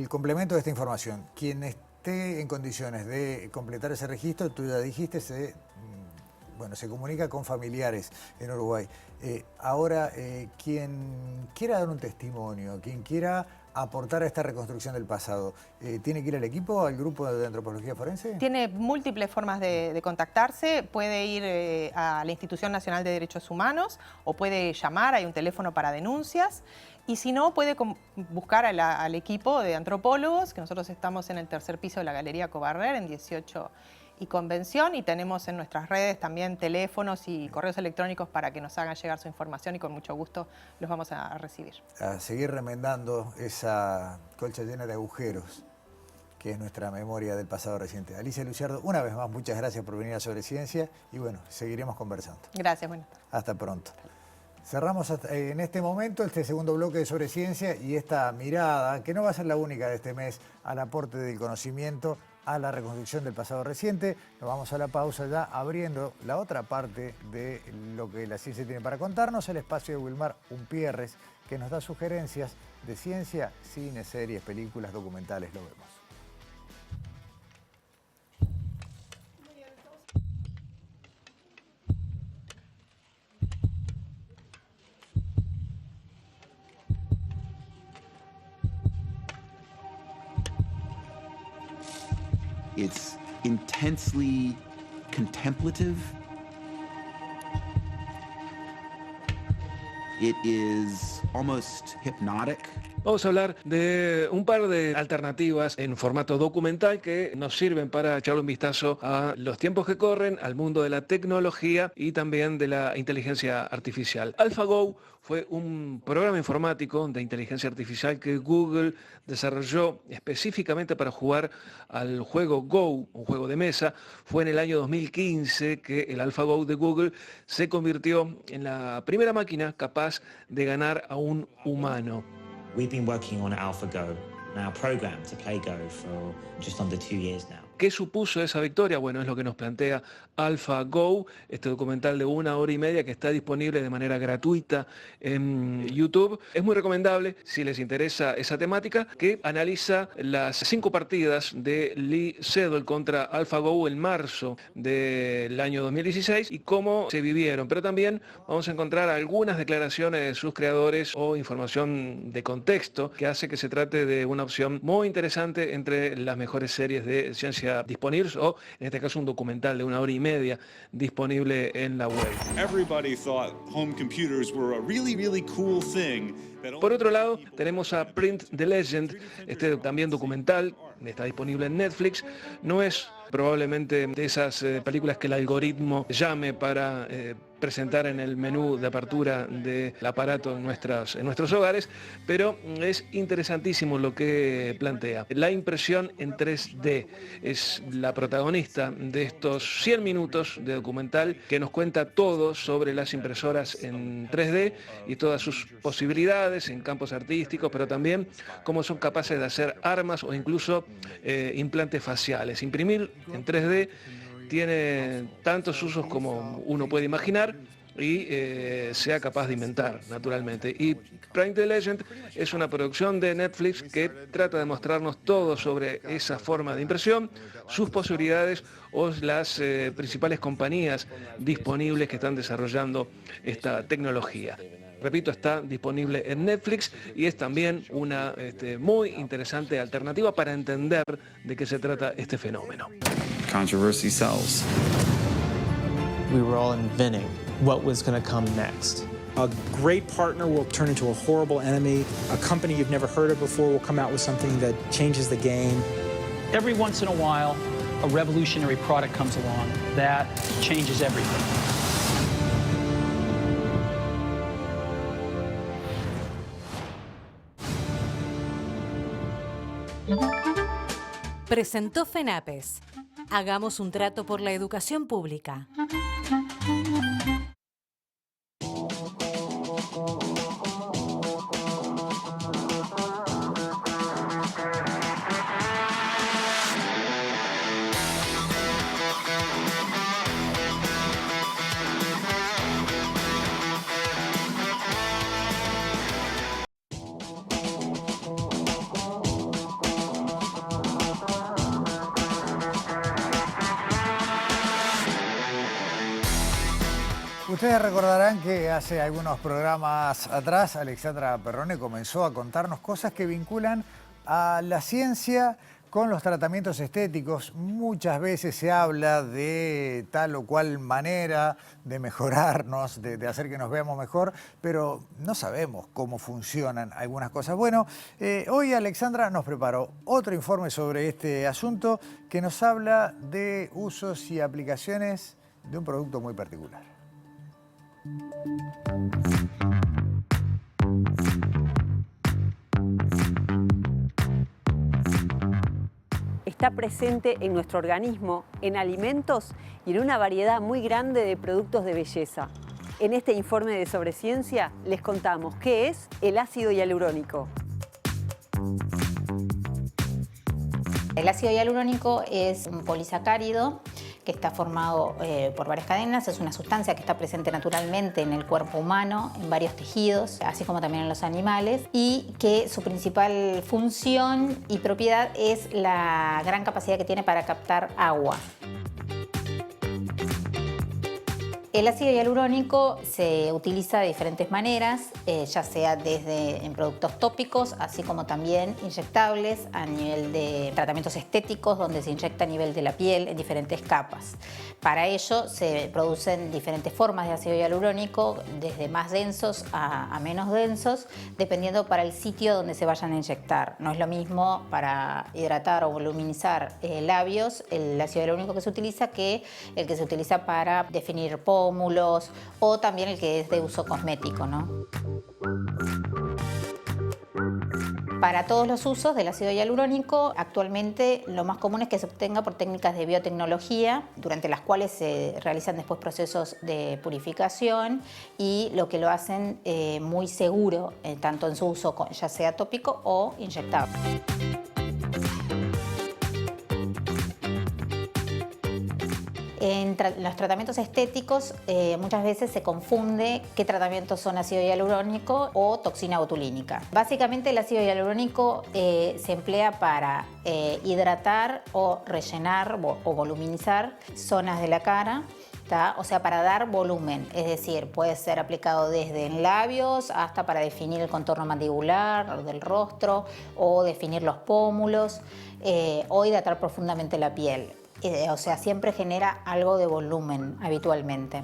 Speaker 2: complemento de esta información. Quien esté en condiciones de completar ese registro, tú ya dijiste, se comunica con familiares en Uruguay. Ahora, quien quiera dar un testimonio, quien quiera aportar a esta reconstrucción del pasado, ¿tiene que ir al equipo, al grupo de antropología forense?
Speaker 6: Tiene múltiples formas de contactarse. Puede ir a la Institución Nacional de Derechos Humanos o puede llamar, hay un teléfono para denuncias. Y si no, puede buscar al equipo de antropólogos, que nosotros estamos en el tercer piso de la Galería Cobarrer, en 18 y Convención, y tenemos en nuestras redes también teléfonos y correos electrónicos para que nos hagan llegar su información y con mucho gusto los vamos a recibir.
Speaker 2: A seguir remendando esa colcha llena de agujeros que es nuestra memoria del pasado reciente. Alicia Luciardo, una vez más, muchas gracias por venir a Sobre Ciencia y seguiremos conversando.
Speaker 6: Gracias, buenas tardes.
Speaker 2: Hasta pronto. Cerramos en este momento este segundo bloque de Sobre Ciencia y esta mirada, que no va a ser la única de este mes, al aporte del conocimiento a la reconstrucción del pasado reciente. Nos vamos a la pausa ya abriendo la otra parte de lo que la ciencia tiene para contarnos, el espacio de Wilmar Umpierres, que nos da sugerencias de ciencia, cine, series, películas, documentales. Lo vemos.
Speaker 7: It's intensely contemplative. It is almost hypnotic.
Speaker 8: Vamos a hablar de un par de alternativas en formato documental que nos sirven para echarle un vistazo a los tiempos que corren, al mundo de la tecnología y también de la inteligencia artificial. AlphaGo fue un programa informático de inteligencia artificial que Google desarrolló específicamente para jugar al juego Go, un juego de mesa. Fue en el año 2015 que el AlphaGo de Google se convirtió en la primera máquina capaz de ganar a un humano.
Speaker 9: We've been working on AlphaGo, now programmed to play Go, for just under 2 years now.
Speaker 8: ¿Qué supuso esa victoria? Bueno, es lo que nos plantea AlphaGo, este documental de 1 hora y media que está disponible de manera gratuita en YouTube. Es muy recomendable, si les interesa esa temática, que analiza las 5 partidas de Lee Sedol contra AlphaGo en marzo del año 2016 y cómo se vivieron. Pero también vamos a encontrar algunas declaraciones de sus creadores o información de contexto que hace que se trate de una opción muy interesante entre las mejores series de ciencia disponibles, o en este caso un documental de 1 hora y media disponible en la web.
Speaker 9: Everybody thought home computers were a really cool thing.
Speaker 8: Por otro lado, tenemos a Print the Legend, este también documental, está disponible en Netflix. No es probablemente de esas películas que el algoritmo llame para presentar en el menú de apertura del aparato en nuestros hogares, pero es interesantísimo lo que plantea. La impresión en 3D es la protagonista de estos 100 minutos de documental que nos cuenta todo sobre las impresoras en 3D y todas sus posibilidades en campos artísticos, pero también cómo son capaces de hacer armas o incluso implantes faciales. Imprimir en 3D tiene tantos usos como uno puede imaginar y sea capaz de inventar, naturalmente. Y Print the Legend es una producción de Netflix que trata de mostrarnos todo sobre esa forma de impresión, sus posibilidades o las principales compañías disponibles que están desarrollando esta tecnología. Repito, está disponible en Netflix y es también una muy interesante alternativa para entender de qué se trata este fenómeno.
Speaker 10: Controversy sells.
Speaker 11: We were all inventing what was going to come next.
Speaker 12: A great partner will turn into a horrible enemy. A company you've never heard of before will come out with something that changes the game.
Speaker 13: Every once in a while, a revolutionary product comes along that changes everything.
Speaker 5: Presentó FENAPES. Hagamos un trato por la educación pública.
Speaker 2: Ustedes recordarán que hace algunos programas atrás Alexandra Perrone comenzó a contarnos cosas que vinculan a la ciencia con los tratamientos estéticos. Muchas veces se habla de tal o cual manera de mejorarnos, de hacer que nos veamos mejor, pero no sabemos cómo funcionan algunas cosas. Bueno, hoy Alexandra nos preparó otro informe sobre este asunto que nos habla de usos y aplicaciones de un producto muy particular.
Speaker 14: Está presente en nuestro organismo, en alimentos y en una variedad muy grande de productos de belleza. En este informe de Sobreciencia les contamos qué es el ácido hialurónico.
Speaker 15: El ácido hialurónico es un polisacárido que está formado por varias cadenas. Es una sustancia que está presente naturalmente en el cuerpo humano, en varios tejidos, así como también en los animales, y que su principal función y propiedad es la gran capacidad que tiene para captar agua. El ácido hialurónico se utiliza de diferentes maneras, ya sea desde en productos tópicos, así como también inyectables a nivel de tratamientos estéticos, donde se inyecta a nivel de la piel en diferentes capas. Para ello se producen diferentes formas de ácido hialurónico, desde más densos a menos densos, dependiendo para el sitio donde se vayan a inyectar. No es lo mismo para hidratar o voluminizar labios, el ácido hialurónico que se utiliza, que el que se utiliza para definir pómulos o también el que es de uso cosmético, ¿no? Para todos los usos del ácido hialurónico, actualmente lo más común es que se obtenga por técnicas de biotecnología, durante las cuales se realizan después procesos de purificación y lo que lo hacen muy seguro, tanto en su uso ya sea tópico o inyectable. En los tratamientos estéticos muchas veces se confunde qué tratamientos son ácido hialurónico o toxina botulínica. Básicamente el ácido hialurónico se emplea para hidratar o rellenar o voluminizar zonas de la cara. O sea, para dar volumen, es decir, puede ser aplicado desde en labios hasta para definir el contorno mandibular del rostro o definir los pómulos o hidratar profundamente la piel. O sea, siempre genera algo de volumen habitualmente.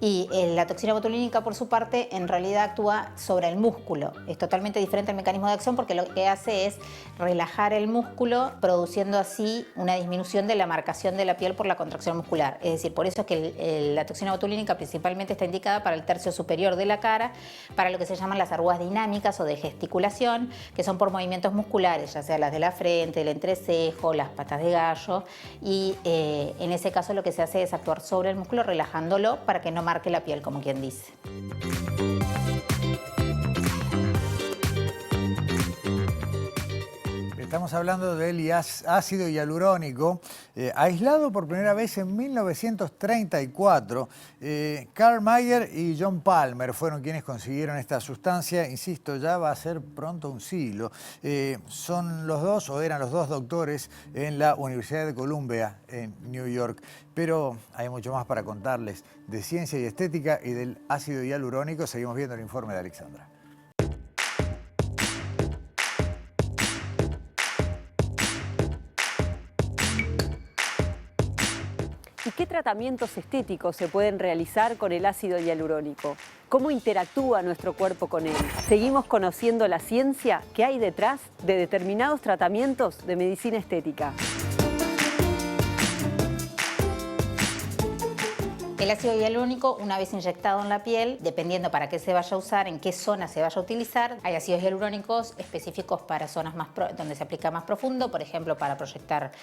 Speaker 15: Y la toxina botulínica, por su parte, en realidad actúa sobre el músculo. Es totalmente diferente el mecanismo de acción porque lo que hace es relajar el músculo, produciendo así una disminución de la marcación de la piel por la contracción muscular. Es decir, por eso es que la toxina botulínica principalmente está indicada para el tercio superior de la cara, para lo que se llaman las arrugas dinámicas o de gesticulación, que son por movimientos musculares, ya sea las de la frente, el entrecejo, las patas de gallo. Y en ese caso lo que se hace es actuar sobre el músculo, relajándolo para que no marque la piel, como quien dice.
Speaker 2: Estamos hablando del ácido hialurónico, aislado por primera vez en 1934. Carl Mayer y John Palmer fueron quienes consiguieron esta sustancia. Insisto, ya va a ser pronto un siglo. Son los dos, o eran los dos doctores en la Universidad de Columbia en New York. Pero hay mucho más para contarles de ciencia y estética y del ácido hialurónico. Seguimos viendo el informe de Alexandra.
Speaker 14: ¿Y qué tratamientos estéticos se pueden realizar con el ácido hialurónico? ¿Cómo interactúa nuestro cuerpo con él? Seguimos conociendo la ciencia que hay detrás de determinados tratamientos de medicina estética.
Speaker 15: El ácido hialurónico, una vez inyectado en la piel, dependiendo para qué se vaya a usar, en qué zona se vaya a utilizar, hay ácidos hialurónicos específicos para zonas donde se aplica más profundo, por ejemplo, para proyectar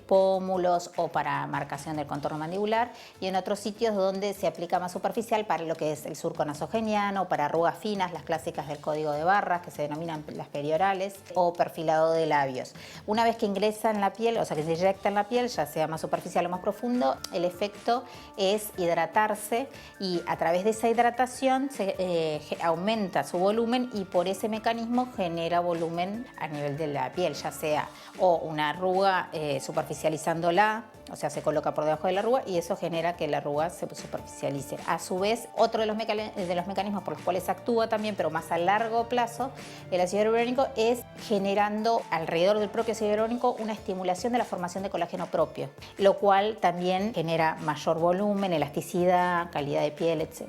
Speaker 15: pómulos o para marcación del contorno mandibular, y en otros sitios donde se aplica más superficial para lo que es el surco nasogeniano, para arrugas finas, las clásicas del código de barras, que se denominan las periorales, o perfilado de labios. Una vez que ingresa en la piel, o sea, que se inyecta en la piel, ya sea más superficial o más profundo, el efecto es hidratarse, y a través de esa hidratación se aumenta su volumen, y por ese mecanismo genera volumen a nivel de la piel, ya sea o una arruga superficializándola, o sea, se coloca por debajo de la arruga y eso genera que la arruga se superficialice. A su vez, otro de los mecanismos por los cuales actúa también, pero más a largo plazo, el ácido hialurónico, es generando alrededor del propio ácido hialurónico una estimulación de la formación de colágeno propio, lo cual también genera mayor volumen, elasticidad, calidad de piel, etc.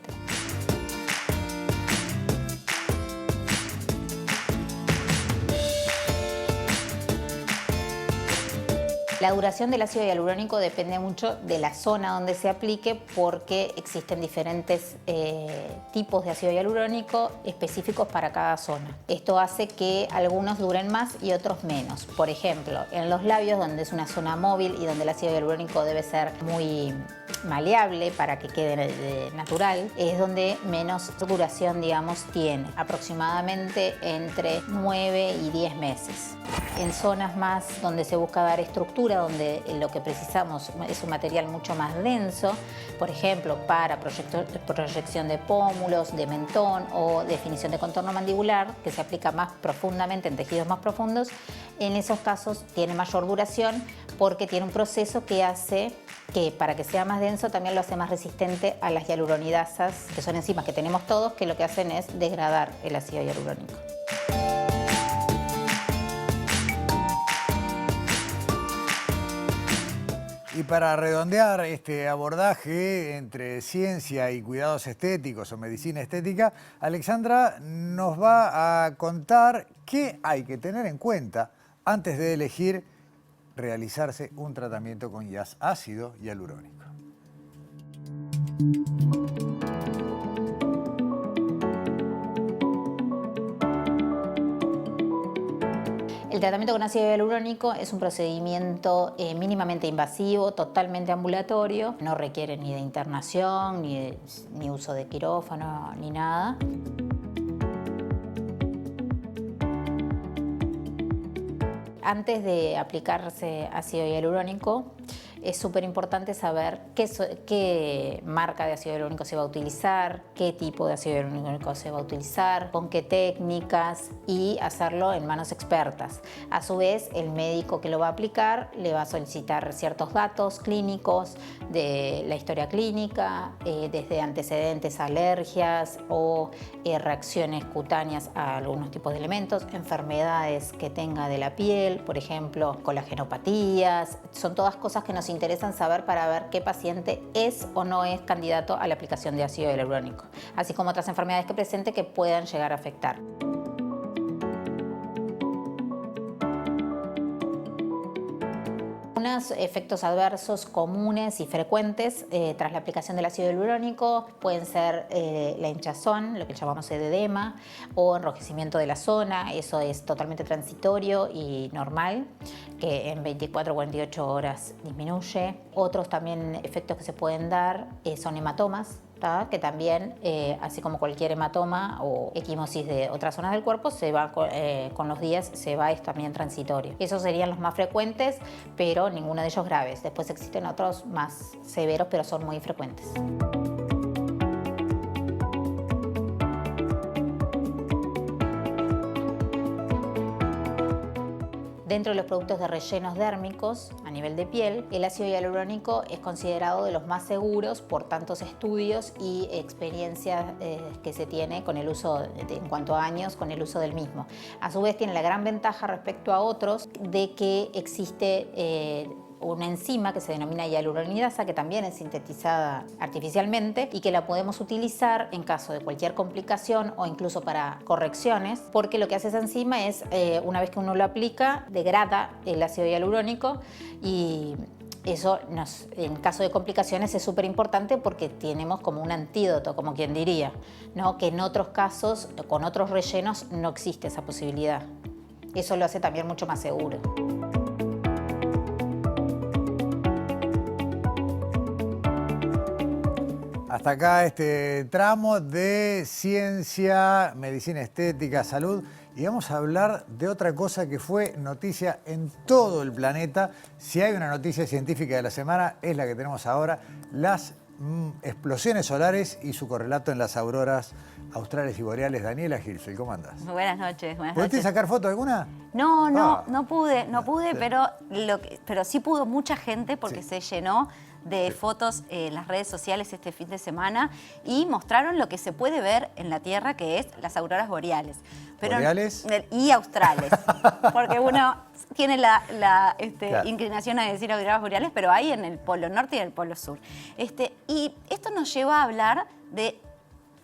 Speaker 15: La duración del ácido hialurónico depende mucho de la zona donde se aplique, porque existen diferentes tipos de ácido hialurónico específicos para cada zona. Esto hace que algunos duren más y otros menos. Por ejemplo, en los labios, donde es una zona móvil y donde el ácido hialurónico debe ser muy maleable para que quede natural, es donde menos duración, digamos, tiene, aproximadamente entre 9 y 10 meses. En zonas más donde se busca dar estructura, donde lo que precisamos es un material mucho más denso, por ejemplo, para proyección de pómulos, de mentón o definición de contorno mandibular, que se aplica más profundamente en tejidos más profundos, en esos casos tiene mayor duración, porque tiene un proceso que hace que, para que sea más denso, también lo hace más resistente a las hialuronidasas, que son enzimas que tenemos todos, que lo que hacen es degradar el ácido hialurónico.
Speaker 2: Y para redondear este abordaje entre ciencia y cuidados estéticos o medicina estética, Alexandra nos va a contar qué hay que tener en cuenta antes de elegir realizarse un tratamiento con ácido hialurónico.
Speaker 15: El tratamiento con ácido hialurónico es un procedimiento mínimamente invasivo, totalmente ambulatorio, no requiere ni de internación, ni uso de quirófano, ni nada. Antes de aplicarse ácido hialurónico, es súper importante saber qué marca de ácido hialurónico se va a utilizar, qué tipo de ácido hialurónico se va a utilizar, con qué técnicas y hacerlo en manos expertas. A su vez, el médico que lo va a aplicar le va a solicitar ciertos datos clínicos de la historia clínica, desde antecedentes, alergias o reacciones cutáneas a algunos tipos de elementos, enfermedades que tenga de la piel, por ejemplo, colagenopatías. Son todas cosas que nos interesan saber para ver qué paciente es o no es candidato a la aplicación de ácido hialurónico, así como otras enfermedades que presente que puedan llegar a afectar. Unos efectos adversos comunes y frecuentes tras la aplicación del ácido hialurónico pueden ser la hinchazón, lo que llamamos edema, o enrojecimiento de la zona. Eso es totalmente transitorio y normal, que en 24 o 48 horas disminuye. Otros también efectos que se pueden dar son hematomas, que también, así como cualquier hematoma o equimosis de otras zonas del cuerpo, se va con los días, es también transitorio. Esos serían los más frecuentes, pero ninguno de ellos graves. Después existen otros más severos, pero son muy frecuentes. Dentro de los productos de rellenos dérmicos a nivel de piel, el ácido hialurónico es considerado de los más seguros por tantos estudios y experiencias que se tiene con el uso, en cuanto a años, con el uso del mismo. A su vez tiene la gran ventaja respecto a otros de que existe una enzima que se denomina hialuronidasa, que también es sintetizada artificialmente y que la podemos utilizar en caso de cualquier complicación o incluso para correcciones, porque lo que hace esa enzima es, una vez que uno lo aplica, degrada el ácido hialurónico y eso en caso de complicaciones es súper importante porque tenemos como un antídoto, como quien diría, ¿no? Que en otros casos, con otros rellenos, no existe esa posibilidad. Eso lo hace también mucho más seguro.
Speaker 2: Hasta acá este tramo de ciencia, medicina estética, salud. Y vamos a hablar de otra cosa que fue noticia en todo el planeta. Si hay una noticia científica de la semana, es la que tenemos ahora. Las explosiones solares y su correlato en las auroras australes y boreales. Daniela Hirschfeld, ¿cómo andás?
Speaker 16: Buenas noches.
Speaker 2: ¿Pudiste sacar foto alguna?
Speaker 16: No pude, pero sí pudo mucha gente porque se llenó de fotos en las redes sociales este fin de semana y mostraron lo que se puede ver en la Tierra, que es las auroras boreales.
Speaker 2: ¿Boreales?
Speaker 16: Y australes, porque uno tiene la
Speaker 2: claro,
Speaker 16: inclinación a decir auroras boreales, pero hay en el Polo Norte y en el Polo Sur. Y esto nos lleva a hablar de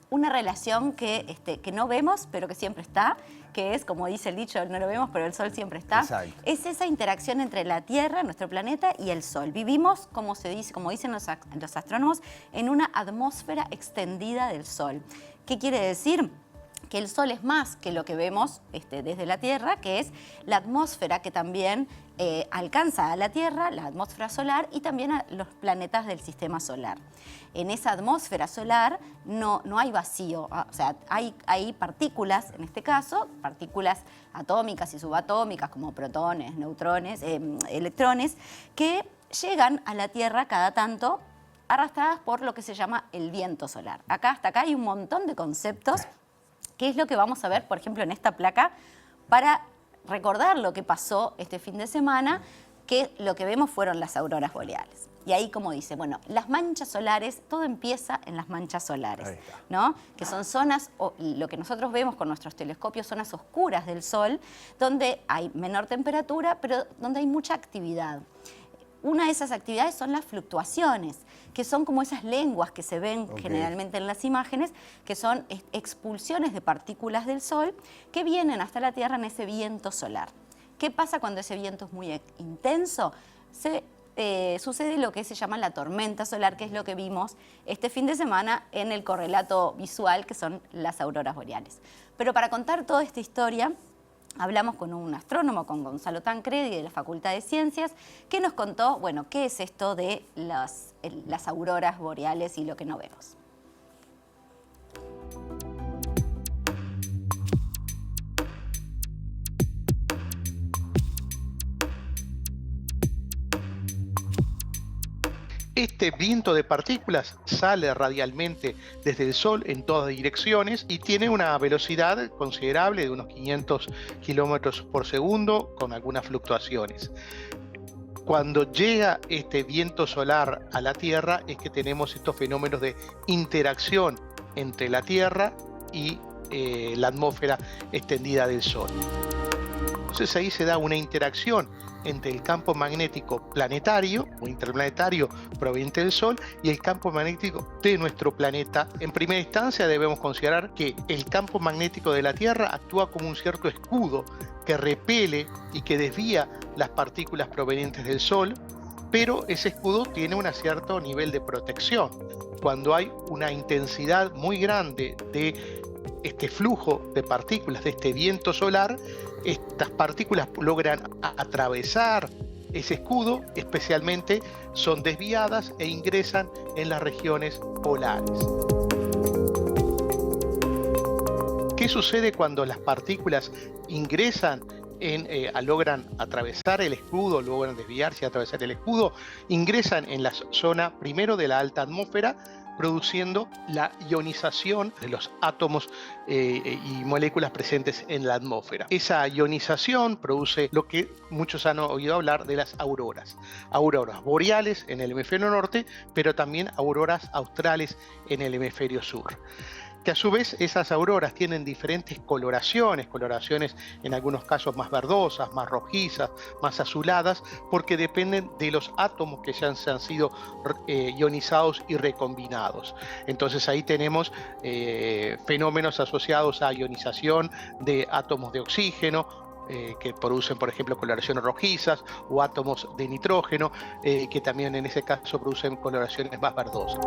Speaker 16: una relación que no vemos, pero que siempre está, que es, como dice el dicho, no lo vemos, pero el Sol siempre está.
Speaker 2: Exacto.
Speaker 16: Es esa interacción entre la Tierra, nuestro planeta, y el Sol. Vivimos, como dicen los astrónomos, en una atmósfera extendida del Sol. ¿Qué quiere decir? Que el Sol es más que lo que vemos desde la Tierra, que es la atmósfera que también alcanza a la Tierra, la atmósfera solar, y también a los planetas del sistema solar. En esa atmósfera solar no hay vacío, o sea, hay partículas, en este caso, partículas atómicas y subatómicas como protones, neutrones, electrones, que llegan a la Tierra cada tanto arrastradas por lo que se llama el viento solar. Hasta acá hay un montón de conceptos. ¿Qué es lo que vamos a ver, por ejemplo, en esta placa? Para recordar lo que pasó este fin de semana, que lo que vemos fueron las auroras boreales. Y ahí, como dice, bueno, las manchas solares, todo empieza en las manchas solares, ¿no? Que son zonas, lo que nosotros vemos con nuestros telescopios, zonas oscuras del Sol, donde hay menor temperatura, pero donde hay mucha actividad. Una de esas actividades son las fluctuaciones, que son como esas lenguas que se ven generalmente en las imágenes, que son expulsiones de partículas del Sol que vienen hasta la Tierra en ese viento solar. ¿Qué pasa cuando ese viento es muy intenso? Sucede lo que se llama la tormenta solar, que es lo que vimos este fin de semana en el correlato visual, que son las auroras boreales. Pero para contar toda esta historia, hablamos con un astrónomo, con Gonzalo Tancredi, de la Facultad de Ciencias, que nos contó, bueno, qué es esto de las auroras boreales y lo que no vemos.
Speaker 17: Este viento de partículas sale radialmente desde el Sol en todas direcciones y tiene una velocidad considerable de unos 500 kilómetros por segundo con algunas fluctuaciones. Cuando llega este viento solar a la Tierra es que tenemos estos fenómenos de interacción entre la Tierra y la atmósfera extendida del Sol. Entonces ahí se da una interacción entre el campo magnético planetario o interplanetario proveniente del Sol y el campo magnético de nuestro planeta. En primera instancia debemos considerar que el campo magnético de la Tierra actúa como un cierto escudo que repele y que desvía las partículas provenientes del Sol, pero ese escudo tiene un cierto nivel de protección. Cuando hay una intensidad muy grande de este flujo de partículas, de este viento solar, estas partículas logran atravesar ese escudo, especialmente son desviadas e ingresan en las regiones polares. ¿Qué sucede cuando las partículas ingresan logran atravesar el escudo, logran desviarse y atravesar el escudo? Ingresan en la zona primero de la alta atmósfera, produciendo la ionización de los átomos y moléculas presentes en la atmósfera. Esa ionización produce lo que muchos han oído hablar de las auroras. Auroras boreales en el hemisferio norte, pero también auroras australes en el hemisferio sur. Que a su vez esas auroras tienen diferentes coloraciones en algunos casos más verdosas, más rojizas, más azuladas, porque dependen de los átomos que ya han sido ionizados y recombinados. Entonces ahí tenemos fenómenos asociados a ionización de átomos de oxígeno, que producen, por ejemplo, coloraciones rojizas, o átomos de nitrógeno, que también en ese caso producen coloraciones más verdosas.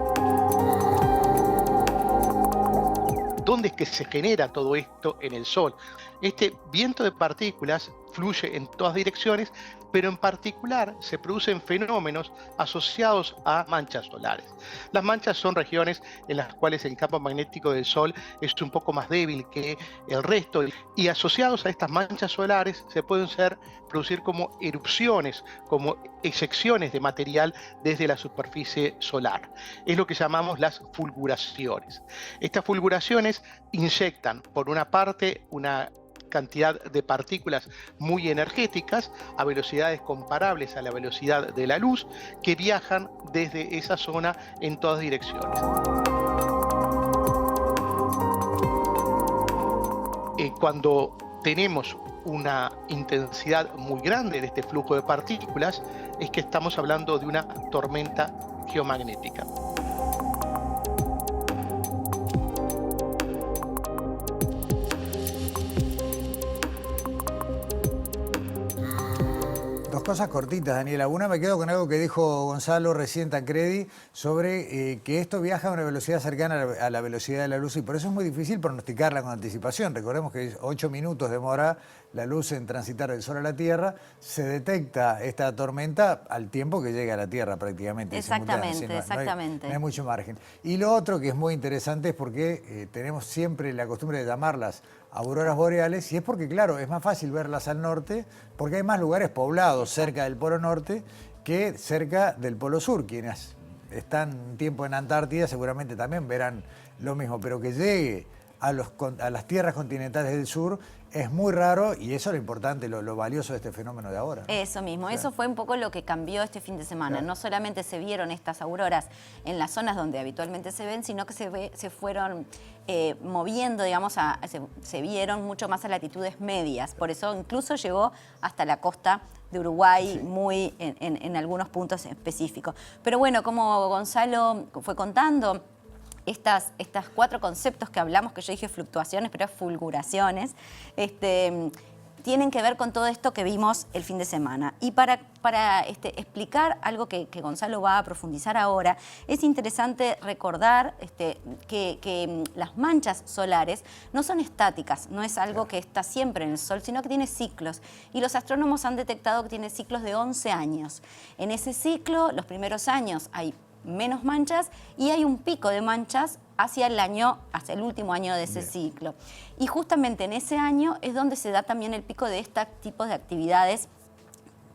Speaker 17: ¿Dónde es que se genera todo esto en el Sol? Este viento de partículas fluye en todas direcciones, pero en particular se producen fenómenos asociados a manchas solares. Las manchas son regiones en las cuales el campo magnético del Sol es un poco más débil que el resto, y asociados a estas manchas solares se pueden producir como erupciones, como eyecciones de material desde la superficie solar. Es lo que llamamos las fulguraciones. Estas fulguraciones inyectan, por una parte, una cantidad de partículas muy energéticas a velocidades comparables a la velocidad de la luz, que viajan desde esa zona en todas direcciones. Cuando tenemos una intensidad muy grande de este flujo de partículas, es que estamos hablando de una tormenta geomagnética.
Speaker 2: Dos cosas cortitas, Daniela. Una, me quedo con algo que dijo Gonzalo recién, Tancredi, sobre que esto viaja a una velocidad cercana a la velocidad de la luz, y por eso es muy difícil pronosticarla con anticipación. Recordemos que 8 minutos demora la luz en transitar del Sol a la Tierra. Se detecta esta tormenta al tiempo que llega a la Tierra prácticamente.
Speaker 16: Exactamente, exactamente.
Speaker 2: No hay mucho margen. Y lo otro que es muy interesante es porque tenemos siempre la costumbre de llamarlas auroras boreales, y es porque, claro, es más fácil verlas al norte porque hay más lugares poblados cerca del Polo Norte que cerca del Polo Sur. Quienes están un tiempo en Antártida seguramente también verán lo mismo, pero que llegue a las tierras continentales del sur es muy raro, y eso es lo importante, lo valioso de este fenómeno de ahora.
Speaker 16: Eso mismo, eso fue un poco lo que cambió este fin de semana. No solamente se vieron estas auroras en las zonas donde habitualmente se ven, sino que se fueron moviendo, digamos, se vieron mucho más a latitudes medias. Por eso incluso llegó hasta la costa de Uruguay, muy en algunos puntos específicos. Pero bueno, como Gonzalo fue contando, estas 4 conceptos que hablamos, que yo dije fluctuaciones, pero fulguraciones, tienen que ver con todo esto que vimos el fin de semana. Y para explicar algo que Gonzalo va a profundizar ahora, es interesante recordar que las manchas solares no son estáticas, no es algo que está siempre en el Sol, sino que tiene ciclos. Y los astrónomos han detectado que tiene ciclos de 11 años. En ese ciclo, los primeros años hay menos manchas y hay un pico de manchas hacia el último año de ese ciclo. Y justamente en ese año es donde se da también el pico de este tipo de actividades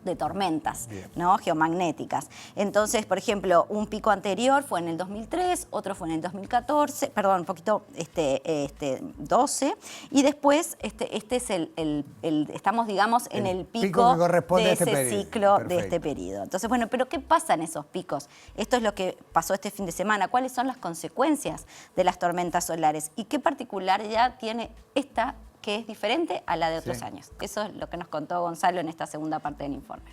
Speaker 16: de tormentas, ¿no? Geomagnéticas. Entonces, por ejemplo, un pico anterior fue en el 2003, otro fue en el 2014, perdón, un poquito 12, y después este es estamos, digamos, en el pico
Speaker 2: que corresponde
Speaker 16: de
Speaker 2: a este
Speaker 16: ese
Speaker 2: periodo.
Speaker 16: ciclo,
Speaker 2: Perfecto.
Speaker 16: de este periodo. Entonces, bueno, pero ¿qué pasa en esos picos? Esto es lo que pasó este fin de semana. ¿Cuáles son las consecuencias de las tormentas solares? ¿Y qué particularidad tiene esta que es diferente a la de otros años? Eso es lo que nos contó Gonzalo en esta segunda parte del informe.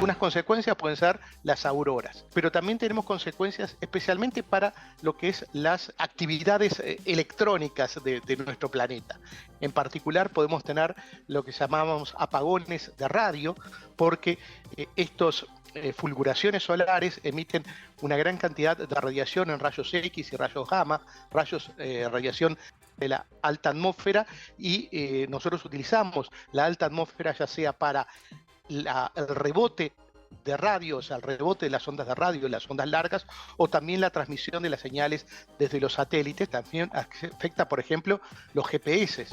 Speaker 17: Unas consecuencias pueden ser las auroras, pero también tenemos consecuencias especialmente para lo que es las actividades electrónicas de nuestro planeta. En particular podemos tener lo que llamamos apagones de radio, porque estos fulguraciones solares emiten una gran cantidad de radiación en rayos X y rayos gamma, radiación de la alta atmósfera, y nosotros utilizamos la alta atmósfera ya sea para el rebote de radio, o sea, el rebote de las ondas de radio, las ondas largas, o también la transmisión de las señales desde los satélites. También afecta, por ejemplo, los GPS.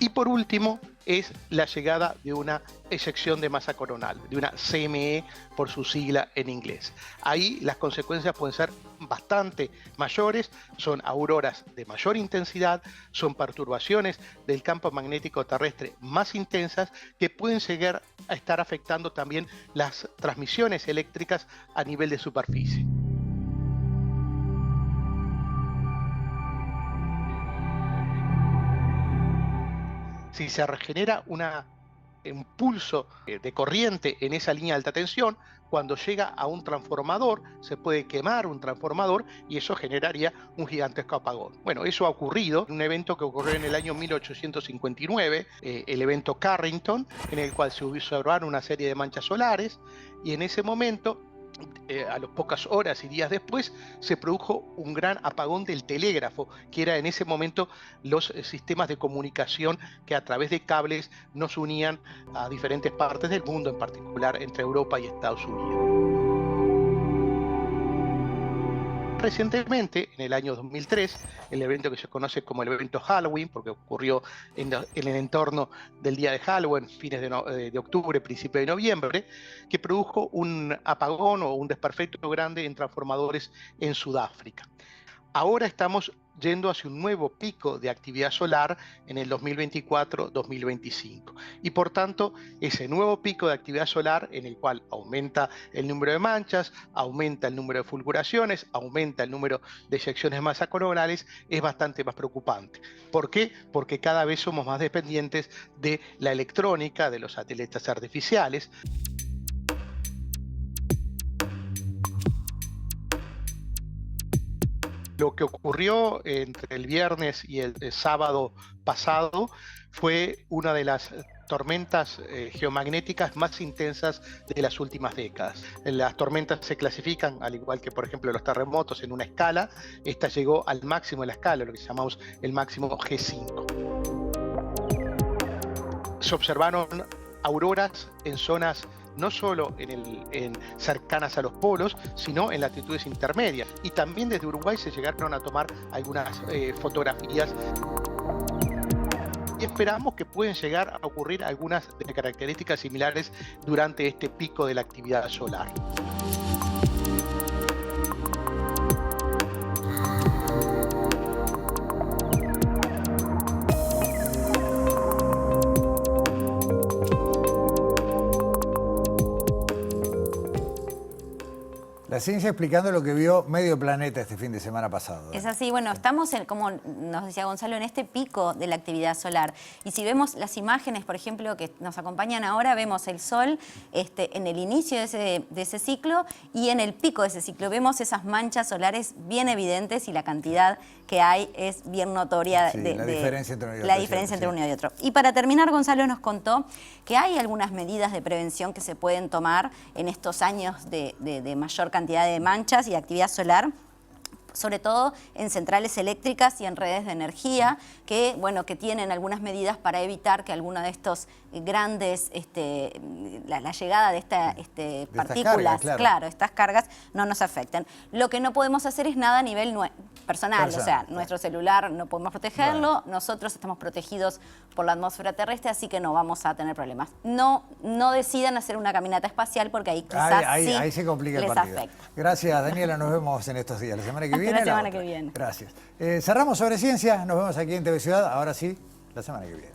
Speaker 17: Y por último, es la llegada de una eyección de masa coronal, de una CME por su sigla en inglés. Ahí las consecuencias pueden ser bastante mayores, son auroras de mayor intensidad, son perturbaciones del campo magnético terrestre más intensas que pueden llegar a estar afectando también las transmisiones eléctricas a nivel de superficie. Si se regenera un pulso de corriente en esa línea de alta tensión, cuando llega a un transformador, se puede quemar un transformador y eso generaría un gigantesco apagón. Bueno, eso ha ocurrido en un evento que ocurrió en el año 1859, el evento Carrington, en el cual se observaron una serie de manchas solares, y en ese momento, a las pocas horas y días después, se produjo un gran apagón del telégrafo, que era en ese momento los sistemas de comunicación que a través de cables nos unían a diferentes partes del mundo, en particular entre Europa y Estados Unidos. Recientemente, en el año 2003, el evento que se conoce como el evento Halloween, porque ocurrió en el entorno del día de Halloween, fines de octubre, principio de noviembre, que produjo un apagón o un desperfecto grande en transformadores en Sudáfrica. Ahora estamos yendo hacia un nuevo pico de actividad solar en el 2024-2025. Y por tanto, ese nuevo pico de actividad solar, en el cual aumenta el número de manchas, aumenta el número de fulguraciones, aumenta el número de eyecciones de masa coronales, es bastante más preocupante. ¿Por qué? Porque cada vez somos más dependientes de la electrónica, de los satélites artificiales. Lo que ocurrió entre el viernes y el sábado pasado fue una de las tormentas geomagnéticas más intensas de las últimas décadas. Las tormentas se clasifican, al igual que por ejemplo los terremotos, en una escala. Esta llegó al máximo de la escala, lo que llamamos el máximo G5. Se observaron auroras en zonas no solo cercanas a los polos, sino en latitudes intermedias. Y también desde Uruguay se llegaron a tomar algunas fotografías. Y esperamos que pueden llegar a ocurrir algunas de características similares durante este pico de la actividad solar.
Speaker 2: La ciencia explicando lo que vio medio planeta este fin de semana pasado.
Speaker 16: Es así, bueno, estamos, como nos decía Gonzalo, en este pico de la actividad solar. Y si vemos las imágenes, por ejemplo, que nos acompañan ahora, vemos el Sol en el inicio de ese ciclo y en el pico de ese ciclo. Vemos esas manchas solares bien evidentes y la cantidad que hay es bien notoria.
Speaker 2: Sí, la diferencia entre uno y otro.
Speaker 16: La diferencia entre uno y otro. Y para terminar, Gonzalo nos contó que hay algunas medidas de prevención que se pueden tomar en estos años de mayor cantidad de manchas y de actividad solar, sobre todo en centrales eléctricas y en redes de energía, que, bueno, que tienen algunas medidas para evitar que alguna de estos grandes, la llegada de estas partículas, claro, estas cargas, no nos afecten. Lo que no podemos hacer es nada a nivel personal, o sea, nuestro celular no podemos protegerlo, nosotros estamos protegidos por la atmósfera terrestre, así que no vamos a tener problemas. No decidan hacer una caminata espacial porque ahí quizás
Speaker 2: ahí se complica el partido.
Speaker 16: Afecta.
Speaker 2: Gracias, Daniela, nos vemos en estos días. La semana que viene.
Speaker 16: La semana que viene.
Speaker 2: Gracias. Cerramos Sobre Ciencia, nos vemos aquí en TV Ciudad, ahora sí, la semana que viene.